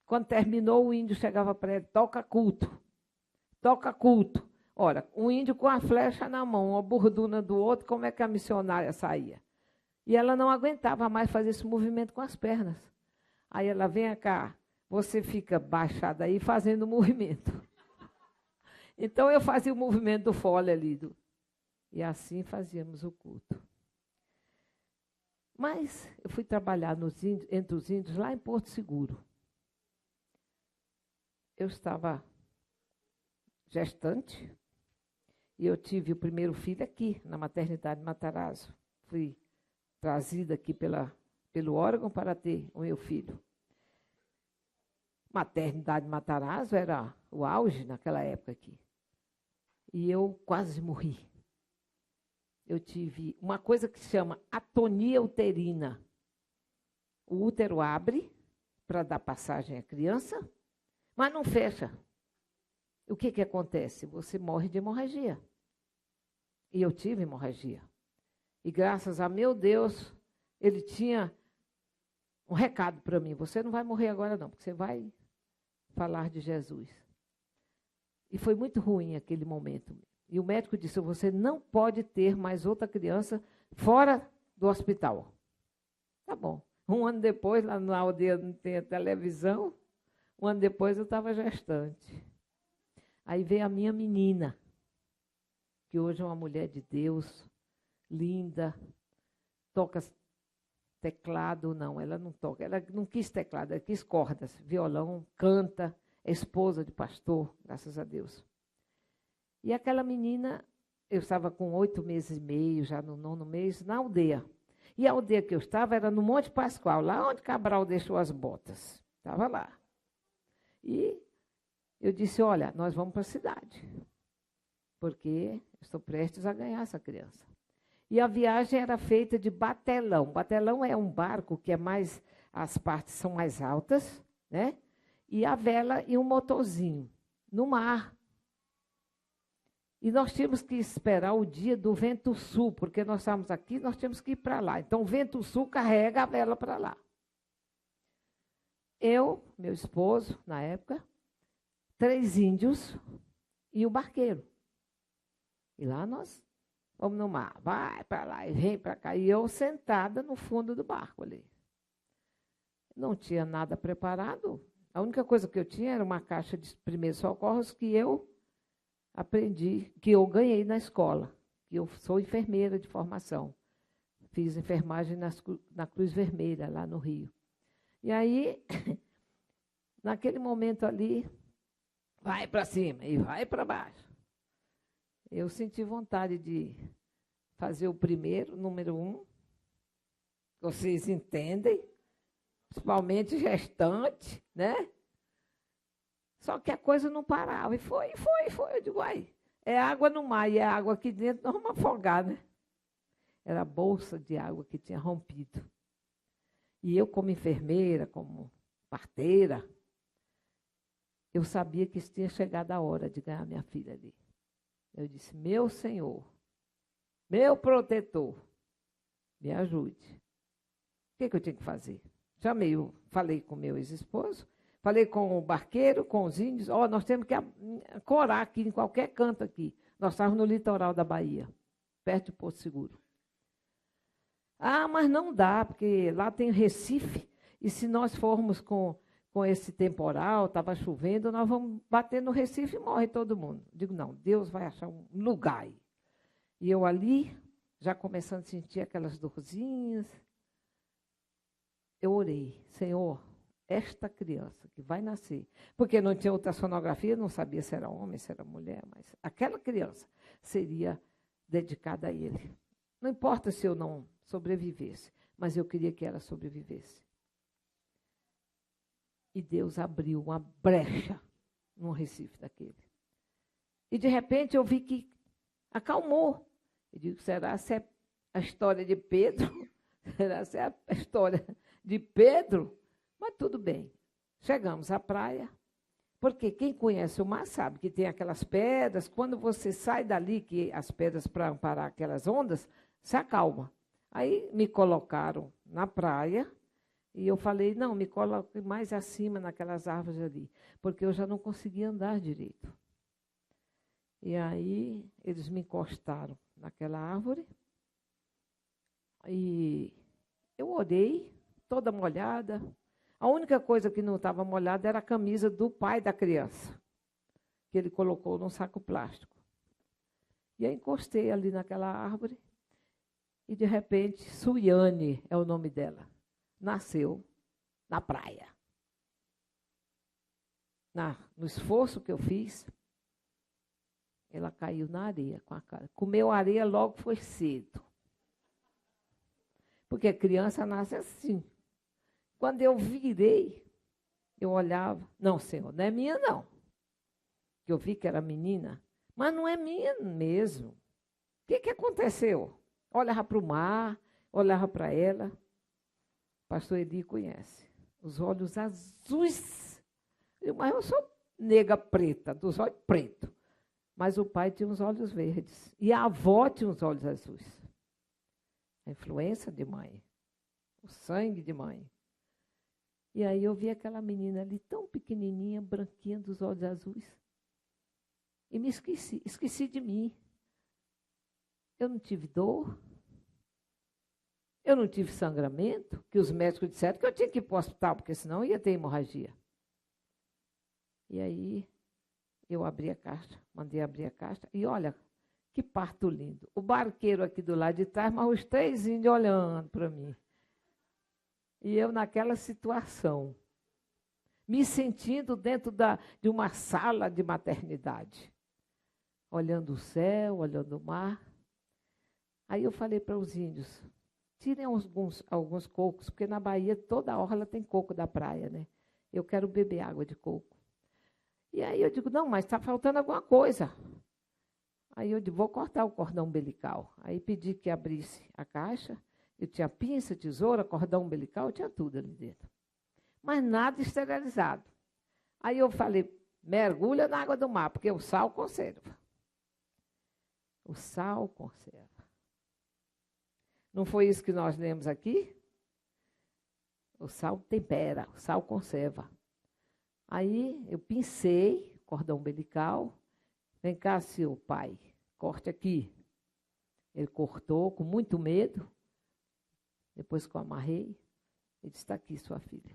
quando terminou, o índio chegava para ela, toca culto, toca culto. Ora, um índio com a flecha na mão, uma borduna do outro, como é que a missionária saía? E ela não aguentava mais fazer esse movimento com as pernas. Aí ela, vem cá, você fica baixada aí fazendo o movimento. Então eu fazia o movimento do fole ali. E assim fazíamos o culto. Mas eu fui trabalhar entre os índios lá em Porto Seguro. Eu estava gestante e eu tive o primeiro filho aqui, na maternidade Matarazzo. Fui trazida aqui pelo órgão para ter o meu filho. Maternidade Matarazzo era o auge naquela época aqui. E eu quase morri. Eu tive uma coisa que se chama atonia uterina. O útero abre para dar passagem à criança, mas não fecha. O que acontece? Você morre de hemorragia. E eu tive hemorragia. E graças a meu Deus, ele tinha um recado para mim. Você não vai morrer agora não, porque você vai falar de Jesus. E foi muito ruim aquele momento. E o médico disse, você não pode ter mais outra criança fora do hospital. Tá bom. Um ano depois, lá na aldeia não tem televisão, um ano depois eu estava gestante. Aí veio a minha menina, que hoje é uma mulher de Deus, linda, toca teclado, não, ela não toca, ela não quis teclado, ela quis cordas, violão, canta, é esposa de pastor, graças a Deus. E aquela menina, eu estava com 8 meses e meio, já no 9º mês, na aldeia. E a aldeia que eu estava era no Monte Pascoal, lá onde Cabral deixou as botas. Estava lá. E eu disse, olha, nós vamos para a cidade, porque estou prestes a ganhar essa criança. E a viagem era feita de batelão. Batelão é um barco que as partes são mais altas, né? E a vela e um motorzinho no mar. E nós tínhamos que esperar o dia do vento sul, porque nós estávamos aqui, nós tínhamos que ir para lá. Então, o vento sul carrega a vela para lá. Eu, meu esposo, na época, 3 índios e o barqueiro. E lá nós vamos no mar, vai para lá e vem para cá. E eu sentada no fundo do barco ali. Não tinha nada preparado. A única coisa que eu tinha era uma caixa de primeiros socorros que eu aprendi, que eu ganhei na escola. Eu sou enfermeira de formação. Fiz enfermagem na Cruz Vermelha, lá no Rio. E aí, naquele momento ali, vai para cima e vai para baixo. Eu senti vontade de fazer o primeiro, número 1. Vocês entendem? Principalmente gestante, né? Só que a coisa não parava. E foi. Eu digo, é água no mar e é água aqui dentro, nós vamos afogar, né? Era a bolsa de água que tinha rompido. E eu, como enfermeira, como parteira, eu sabia que tinha chegado a hora de ganhar minha filha ali. Eu disse, meu Senhor, meu protetor, me ajude. O que eu tinha que fazer? Falei com o meu ex-esposo, falei com o barqueiro, com os índios, nós temos que ancorar aqui, em qualquer canto aqui. Nós estávamos no litoral da Bahia, perto de Porto Seguro. Mas não dá, porque lá tem Recife, e se nós formos com esse temporal, estava chovendo, nós vamos bater no Recife e morre todo mundo. Digo, não, Deus vai achar um lugar aí. E eu ali, já começando a sentir aquelas dorzinhas, eu orei, Senhor, esta criança que vai nascer, porque não tinha ultrassonografia, não sabia se era homem, se era mulher, mas aquela criança seria dedicada a Ele. Não importa se eu não sobrevivesse, mas eu queria que ela sobrevivesse. E Deus abriu uma brecha num Recife daquele. E, de repente, eu vi que acalmou. Eu digo, será se é a história de Pedro? Será se é a história de Pedro? Mas tudo bem. Chegamos à praia, porque quem conhece o mar sabe que tem aquelas pedras. Quando você sai dali, que as pedras para amparar aquelas ondas, se acalma. Aí me colocaram na praia, e eu falei, não, me coloque mais acima naquelas árvores ali, porque eu já não conseguia andar direito. E aí eles me encostaram naquela árvore, e eu orei, toda molhada. A única coisa que não estava molhada era a camisa do pai da criança, que ele colocou num saco plástico. E aí encostei ali naquela árvore, e de repente, Suiane é o nome dela. Nasceu na praia. No esforço que eu fiz, ela caiu na areia com a cara. Comeu areia logo, foi cedo. Porque a criança nasce assim. Quando eu virei, eu olhava. Não, Senhor, não é minha, não. Eu vi que era menina, mas não é minha mesmo. O que aconteceu? Olhava para o mar, olhava para ela. Pastor Eli conhece. Os olhos azuis. Mas eu sou nega preta, dos olhos pretos. Mas o pai tinha os olhos verdes. E a avó tinha os olhos azuis. A influência de mãe. O sangue de mãe. E aí eu vi aquela menina ali, tão pequenininha, branquinha, dos olhos azuis. E me esqueci de mim. Eu não tive dor. Eu não tive sangramento, que os médicos disseram que eu tinha que ir para o hospital, porque senão ia ter hemorragia. E aí, eu abri a caixa, mandei abrir a caixa, e olha, que parto lindo. O barqueiro aqui do lado de trás, mas os 3 índios olhando para mim. E eu naquela situação, me sentindo dentro de uma sala de maternidade, olhando o céu, olhando o mar. Aí eu falei para os índios, tirem alguns cocos, porque na Bahia toda orla tem coco da praia, né? Eu quero beber água de coco. E aí eu digo, não, mas está faltando alguma coisa. Aí eu disse, vou cortar o cordão umbilical. Aí pedi que abrisse a caixa. Eu tinha pinça, tesoura, cordão umbilical, eu tinha tudo ali dentro. Mas nada esterilizado. Aí eu falei, mergulha na água do mar, porque o sal conserva. O sal conserva. Não foi isso que nós lemos aqui? O sal tempera, o sal conserva. Aí eu pincei o cordão umbilical. Vem cá, seu pai, corte aqui. Ele cortou com muito medo. Depois que eu amarrei, ele disse, está aqui, sua filha.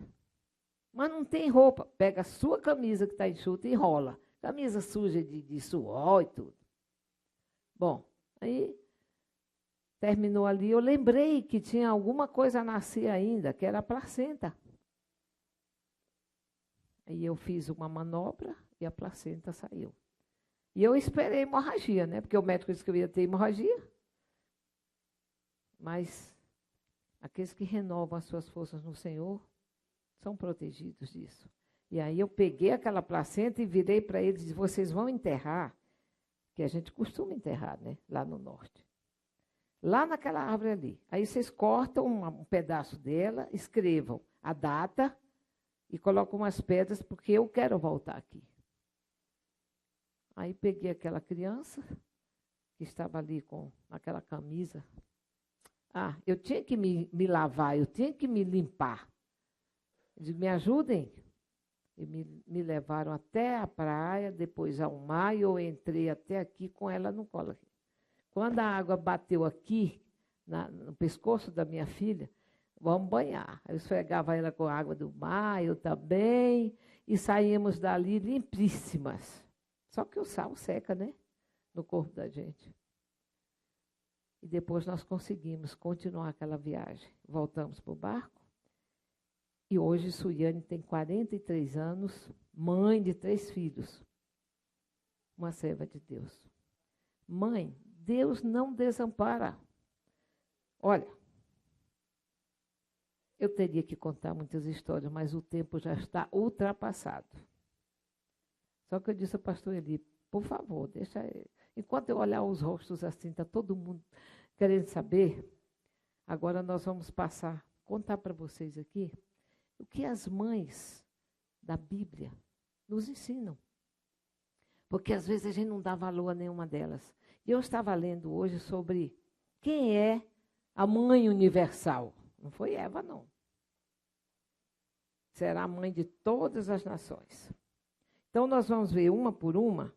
Mas não tem roupa. Pega a sua camisa que está enxuta e enrola. Camisa suja de suor e tudo. Bom, aí terminou ali. Eu lembrei que tinha alguma coisa a nascer ainda, que era a placenta. Aí eu fiz uma manobra e a placenta saiu. E eu esperei hemorragia, né? Porque o médico disse que eu ia ter hemorragia. Mas aqueles que renovam as suas forças no Senhor são protegidos disso. E aí eu peguei aquela placenta e virei para eles e disse, vocês vão enterrar, que a gente costuma enterrar, né? Lá no norte. Lá naquela árvore ali. Aí vocês cortam um pedaço dela, escrevam a data e colocam umas pedras, porque eu quero voltar aqui. Aí peguei aquela criança que estava ali com aquela camisa. Eu tinha que me lavar, eu tinha que me limpar. Eles me ajudem. E me levaram até a praia, depois ao mar, e eu entrei até aqui com ela no colo. Quando a água bateu aqui, no pescoço da minha filha, vamos banhar. Eu esfregava ela com a água do mar, eu também, e saímos dali limpíssimas. Só que o sal seca, né? No corpo da gente. E depois nós conseguimos continuar aquela viagem. Voltamos para o barco. E hoje Suiane tem 43 anos, mãe de 3 filhos. Uma serva de Deus. Mãe, Deus não desampara. Olha, eu teria que contar muitas histórias, mas o tempo já está ultrapassado. Só que eu disse ao pastor Eli, por favor, deixa ele. Enquanto eu olhar os rostos assim, está todo mundo querendo saber, agora nós vamos contar para vocês aqui o que as mães da Bíblia nos ensinam. Porque às vezes a gente não dá valor a nenhuma delas. E eu estava lendo hoje sobre quem é a mãe universal. Não foi Eva, não. Será a mãe de todas as nações. Então, nós vamos ver uma por uma,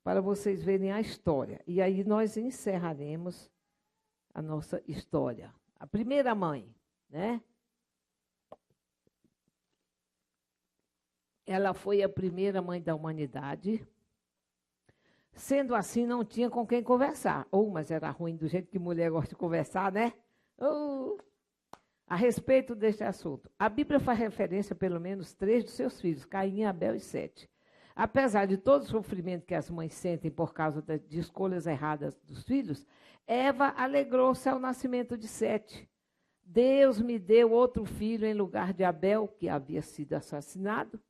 para vocês verem a história. E aí nós encerraremos a nossa história. A primeira mãe, né? Ela foi a primeira mãe da humanidade. Sendo assim, não tinha com quem conversar. Mas era ruim do jeito que mulher gosta de conversar, né? A respeito deste assunto, a Bíblia faz referência a pelo menos 3 dos seus filhos, Caim, Abel e Sete. Apesar de todo o sofrimento que as mães sentem por causa de escolhas erradas dos filhos, Eva alegrou-se ao nascimento de Sete. Deus me deu outro filho em lugar de Abel, que havia sido assassinado,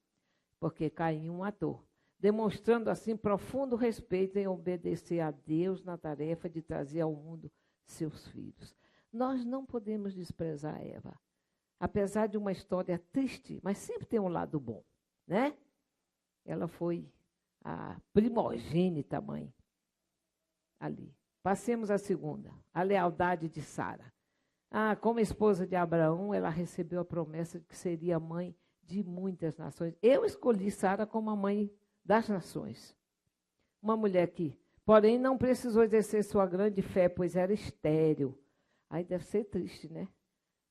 porque Caim o matou, demonstrando assim profundo respeito em obedecer a Deus na tarefa de trazer ao mundo seus filhos. Nós não podemos desprezar Eva, apesar de uma história triste, mas sempre tem um lado bom, né? Ela foi a primogênita mãe ali. Passemos à segunda, a lealdade de Sara. Como esposa de Abraão, ela recebeu a promessa de que seria mãe de muitas nações. Eu escolhi Sara como a mãe das nações. Uma mulher que, porém, não precisou exercer sua grande fé, pois era estéril. Aí deve ser triste, né?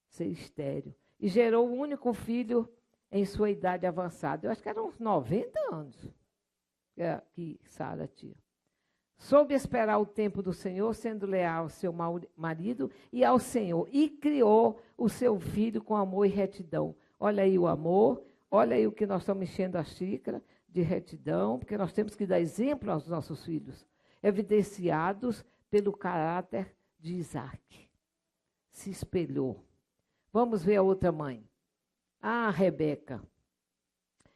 Ser estéril. E gerou o único filho em sua idade avançada. Eu acho que eram uns 90 anos que Sara tinha. Soube esperar o tempo do Senhor, sendo leal ao seu marido e ao Senhor. E criou o seu filho com amor e retidão. Olha aí o amor, olha aí o que nós estamos enchendo a xícara de retidão, porque nós temos que dar exemplo aos nossos filhos, evidenciados pelo caráter de Isaac. Se espelhou. Vamos ver a outra mãe. Rebeca.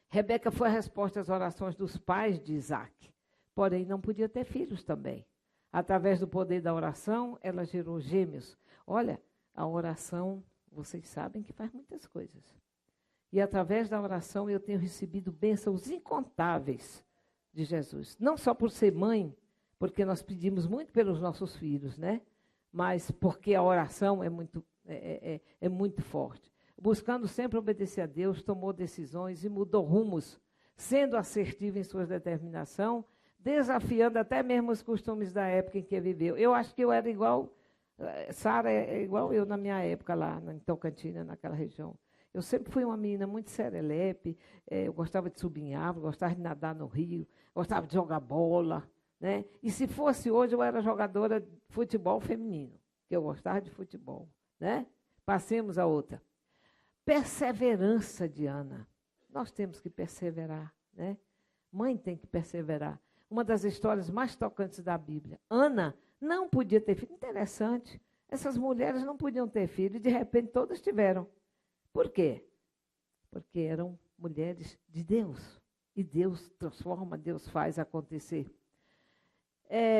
Rebeca foi a resposta às orações dos pais de Isaac, porém não podia ter filhos também. Através do poder da oração, ela gerou gêmeos. Olha, a oração, vocês sabem que faz muitas coisas. E através da oração eu tenho recebido bênçãos incontáveis de Jesus. Não só por ser mãe, porque nós pedimos muito pelos nossos filhos, né? Mas porque a oração é muito forte. Buscando sempre obedecer a Deus, tomou decisões e mudou rumos, sendo assertivo em sua determinação, desafiando até mesmo os costumes da época em que viveu. Eu acho que eu era igual, Sara é igual eu na minha época lá, em Tocantins, naquela região. Eu sempre fui uma menina muito serelepe, eu gostava de subir em árvore, gostava de nadar no rio, gostava de jogar bola, né? E se fosse hoje, eu era jogadora de futebol feminino, que eu gostava de futebol, né? Passemos a outra. Perseverança de Ana. Nós temos que perseverar, né? Mãe tem que perseverar. Uma das histórias mais tocantes da Bíblia. Ana não podia ter filho. Interessante. Essas mulheres não podiam ter filho e, de repente, todas tiveram. Por quê? Porque eram mulheres de Deus. E Deus transforma, Deus faz acontecer.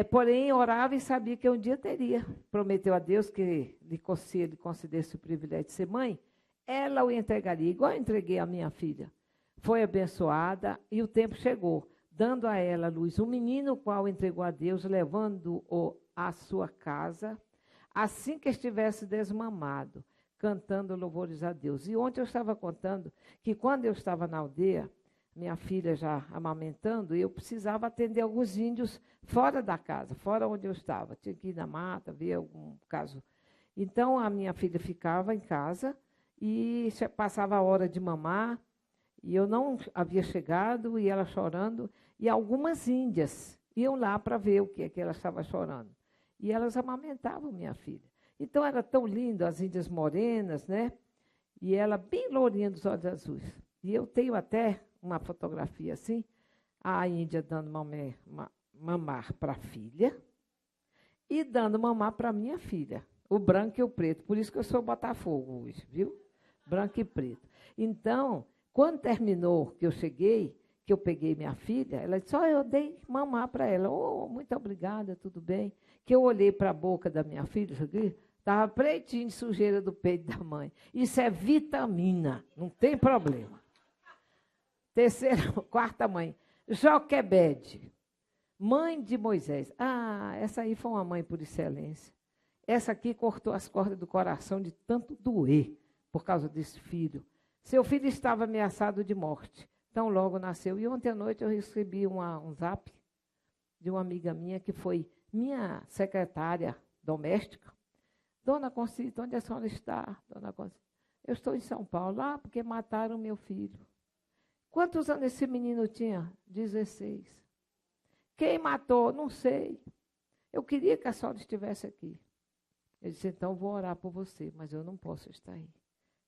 Porém, orava e sabia que um dia teria. Prometeu a Deus que se ele concedesse o privilégio de ser mãe, ela o entregaria, igual eu entreguei a minha filha. Foi abençoada e o tempo chegou, dando a ela a luz um menino, o qual entregou a Deus, levando-o à sua casa, assim que estivesse desmamado, cantando louvores a Deus. E ontem eu estava contando que quando eu estava na aldeia, minha filha já amamentando, eu precisava atender alguns índios fora da casa, fora onde eu estava. Tinha que ir na mata, ver algum caso. Então, a minha filha ficava em casa e passava a hora de mamar, e eu não havia chegado, e ela chorando, e algumas índias iam lá para ver o que ela estava chorando. E elas amamentavam minha filha. Então, era tão lindo, as índias morenas, né? E ela bem lourinha dos olhos azuis. E eu tenho até uma fotografia assim, a índia dando mamar para a filha e dando mamar para a minha filha, o branco e o preto. Por isso que eu sou Botafogo hoje, viu? Branco e preto. Então, quando terminou, que eu cheguei, que eu peguei minha filha, ela disse, eu dei mamar para ela. Oh, muito obrigada, tudo bem. Que eu olhei para a boca da minha filha, estava pretinho de sujeira do peito da mãe. Isso é vitamina, não tem problema. Terceira, quarta mãe, Joquebede, mãe de Moisés. Essa aí foi uma mãe por excelência. Essa aqui cortou as cordas do coração de tanto doer por causa desse filho. Seu filho estava ameaçado de morte, tão logo nasceu. E ontem à noite eu recebi um zap de uma amiga minha, que foi minha secretária doméstica. Dona Concita, onde a senhora está? Dona Concita, eu estou em São Paulo, porque mataram meu filho. Quantos anos esse menino tinha? 16. Quem matou? Não sei. Eu queria que a senhora estivesse aqui. Eu disse, então vou orar por você, mas eu não posso estar aí.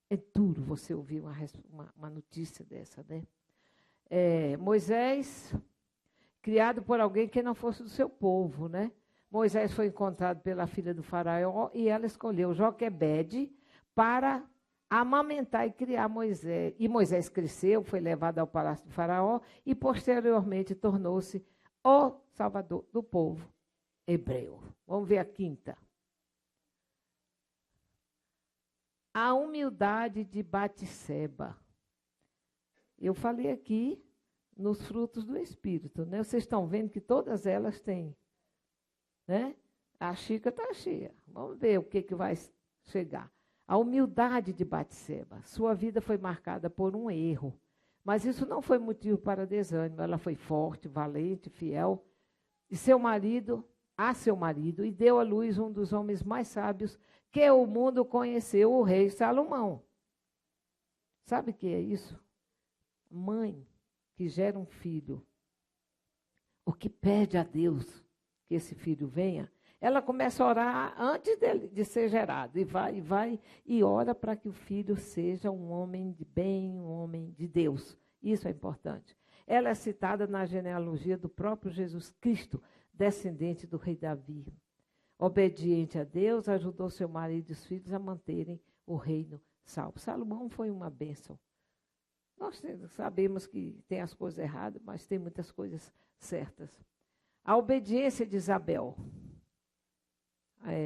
É duro você ouvir uma notícia dessa, né? Moisés, criado por alguém que não fosse do seu povo, né? Moisés foi encontrado pela filha do faraó e ela escolheu Joquebede para amamentar e criar Moisés. E Moisés cresceu, foi levado ao palácio do faraó e posteriormente tornou-se o salvador do povo hebreu. Vamos ver a quinta. A humildade de Batseba. Eu falei aqui nos frutos do Espírito, né? Vocês estão vendo que todas elas têm, né? A xícara está cheia. Vamos ver o que vai chegar. A humildade de Batseba. Sua vida foi marcada por um erro, mas isso não foi motivo para desânimo. Ela foi forte, valente, fiel, e seu marido, e deu à luz um dos homens mais sábios que o mundo conheceu, o rei Salomão. Sabe o que é isso? Mãe que gera um filho, o que pede a Deus que esse filho venha, ela começa a orar antes de ser gerado, e vai, e ora para que o filho seja um homem de bem, um homem de Deus. Isso é importante. Ela é citada na genealogia do próprio Jesus Cristo, descendente do rei Davi. Obediente a Deus, ajudou seu marido e os filhos a manterem o reino salvo. Salomão foi uma bênção. Nós sabemos que tem as coisas erradas, mas tem muitas coisas certas. A obediência de Isabel.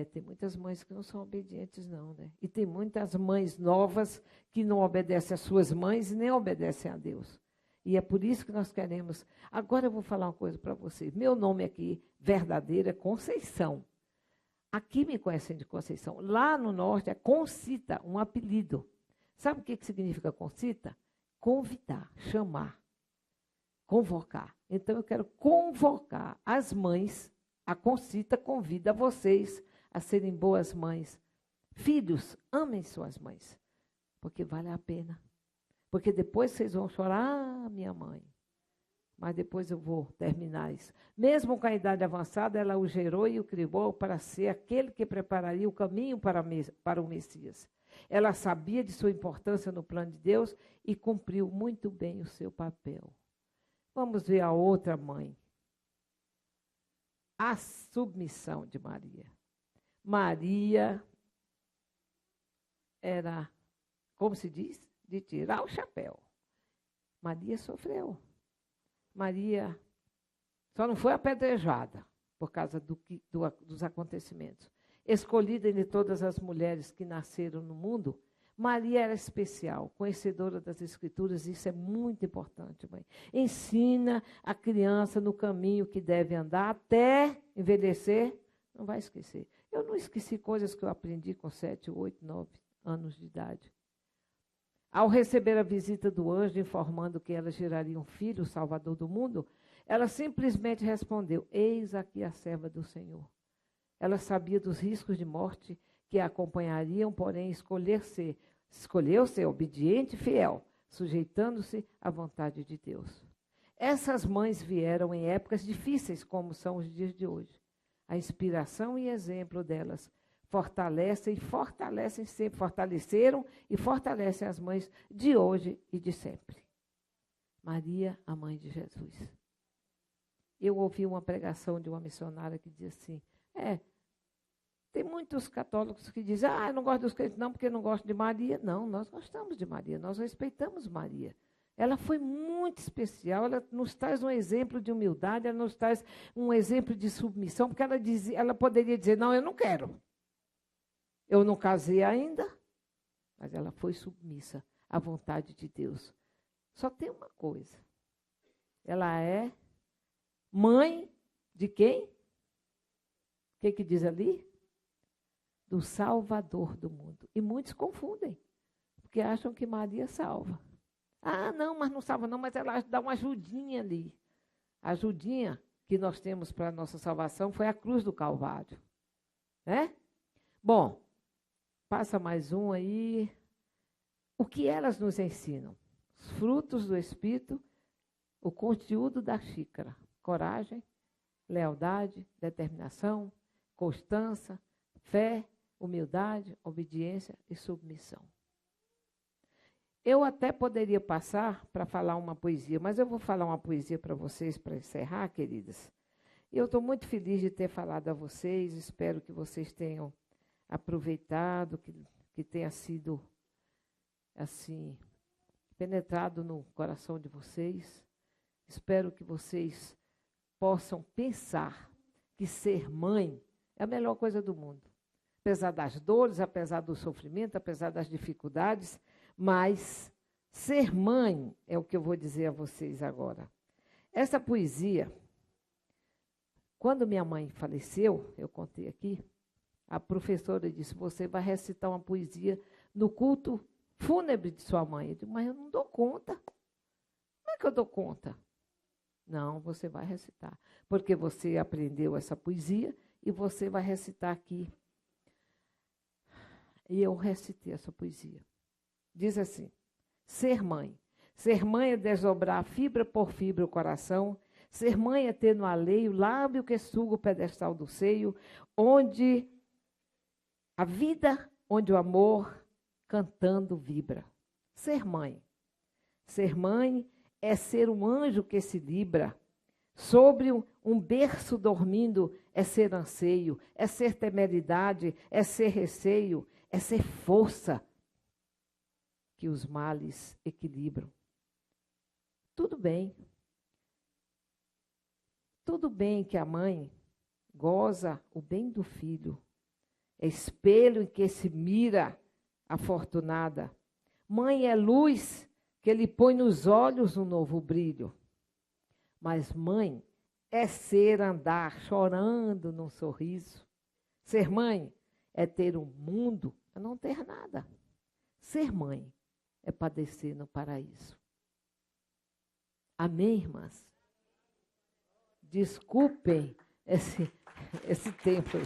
Tem muitas mães que não são obedientes, não, né? E tem muitas mães novas que não obedecem às suas mães e nem obedecem a Deus. E é por isso que nós queremos. Agora eu vou falar uma coisa para vocês. Meu nome aqui, verdadeiro, é Conceição. Aqui me conhecem de Conceição. Lá no norte é Concita, um apelido. Sabe o que significa Concita? Convidar, chamar, convocar. Então eu quero convocar as mães. A Concita convida vocês a serem boas mães. Filhos, amem suas mães, porque vale a pena. Porque depois vocês vão chorar, minha mãe. Mas depois eu vou terminar isso. Mesmo com a idade avançada, ela o gerou e o criou para ser aquele que prepararia o caminho para o Messias. Ela sabia de sua importância no plano de Deus e cumpriu muito bem o seu papel. Vamos ver a outra mãe. A submissão de Maria. Maria era, como se diz, de tirar o chapéu. Maria sofreu. Maria só não foi apedrejada por causa dos acontecimentos. Escolhida entre todas as mulheres que nasceram no mundo, Maria era especial, conhecedora das Escrituras, isso é muito importante, mãe. Ensina a criança no caminho que deve andar até envelhecer, não vai esquecer. Eu não esqueci coisas que eu aprendi com 7, 8, 9 anos de idade. Ao receber a visita do anjo informando que ela geraria um filho, o Salvador do mundo, ela simplesmente respondeu: eis aqui a serva do Senhor. Ela sabia dos riscos de morte que a acompanhariam, porém escolheu ser obediente e fiel, sujeitando-se à vontade de Deus. Essas mães vieram em épocas difíceis, como são os dias de hoje. A inspiração e exemplo delas fortaleceram e fortalecem as mães de hoje e de sempre. Maria, a mãe de Jesus. Eu ouvi uma pregação de uma missionária que dizia assim, tem muitos católicos que dizem, eu não gosto dos crentes não, porque não gosto de Maria. Não, nós gostamos de Maria, nós respeitamos Maria. Ela foi muito especial, ela nos traz um exemplo de humildade, ela nos traz um exemplo de submissão, porque ela poderia dizer, não, eu não quero. Eu não casei ainda, mas ela foi submissa à vontade de Deus. Só tem uma coisa, ela é mãe de quem? O que diz ali? Do Salvador do mundo. E muitos confundem, porque acham que Maria salva. Não, mas não salva não, mas ela dá uma ajudinha ali. A ajudinha que nós temos para a nossa salvação foi a cruz do Calvário. Né? Bom, passa mais um aí. O que elas nos ensinam? Os frutos do Espírito, o conteúdo da xícara. Coragem, lealdade, determinação, constância, fé, humildade, obediência e submissão. Eu até poderia passar para falar uma poesia, mas eu vou falar uma poesia para vocês para encerrar, queridas. Eu estou muito feliz de ter falado a vocês, espero que vocês tenham aproveitado, que tenha sido, assim, penetrado no coração de vocês. Espero que vocês possam pensar que ser mãe é a melhor coisa do mundo. Apesar das dores, apesar do sofrimento, apesar das dificuldades, mas ser mãe é o que eu vou dizer a vocês agora. Essa poesia, quando minha mãe faleceu, eu contei aqui, a professora disse, você vai recitar uma poesia no culto fúnebre de sua mãe. Eu disse, mas eu não dou conta. Como é que eu dou conta? Não, você vai recitar, porque você aprendeu essa poesia e você vai recitar aqui. E eu recitei essa poesia. Diz assim, ser mãe. Ser mãe é desdobrar fibra por fibra o coração. Ser mãe é ter no alheio o lábio que suga o pedestal do seio, onde a vida, onde o amor cantando vibra. Ser mãe. Ser mãe é ser um anjo que se libra. Sobre um berço dormindo é ser anseio, é ser temeridade, é ser receio, é ser força que os males equilibram. Tudo bem. Tudo bem que a mãe goza o bem do filho, é espelho em que se mira a afortunada. Mãe é luz que lhe põe nos olhos um novo brilho. Mas mãe é ser andar chorando num sorriso. Ser mãe é ter um mundo a não ter nada. Ser mãe é padecer no paraíso. Amém, irmãs? Desculpem esse tempo.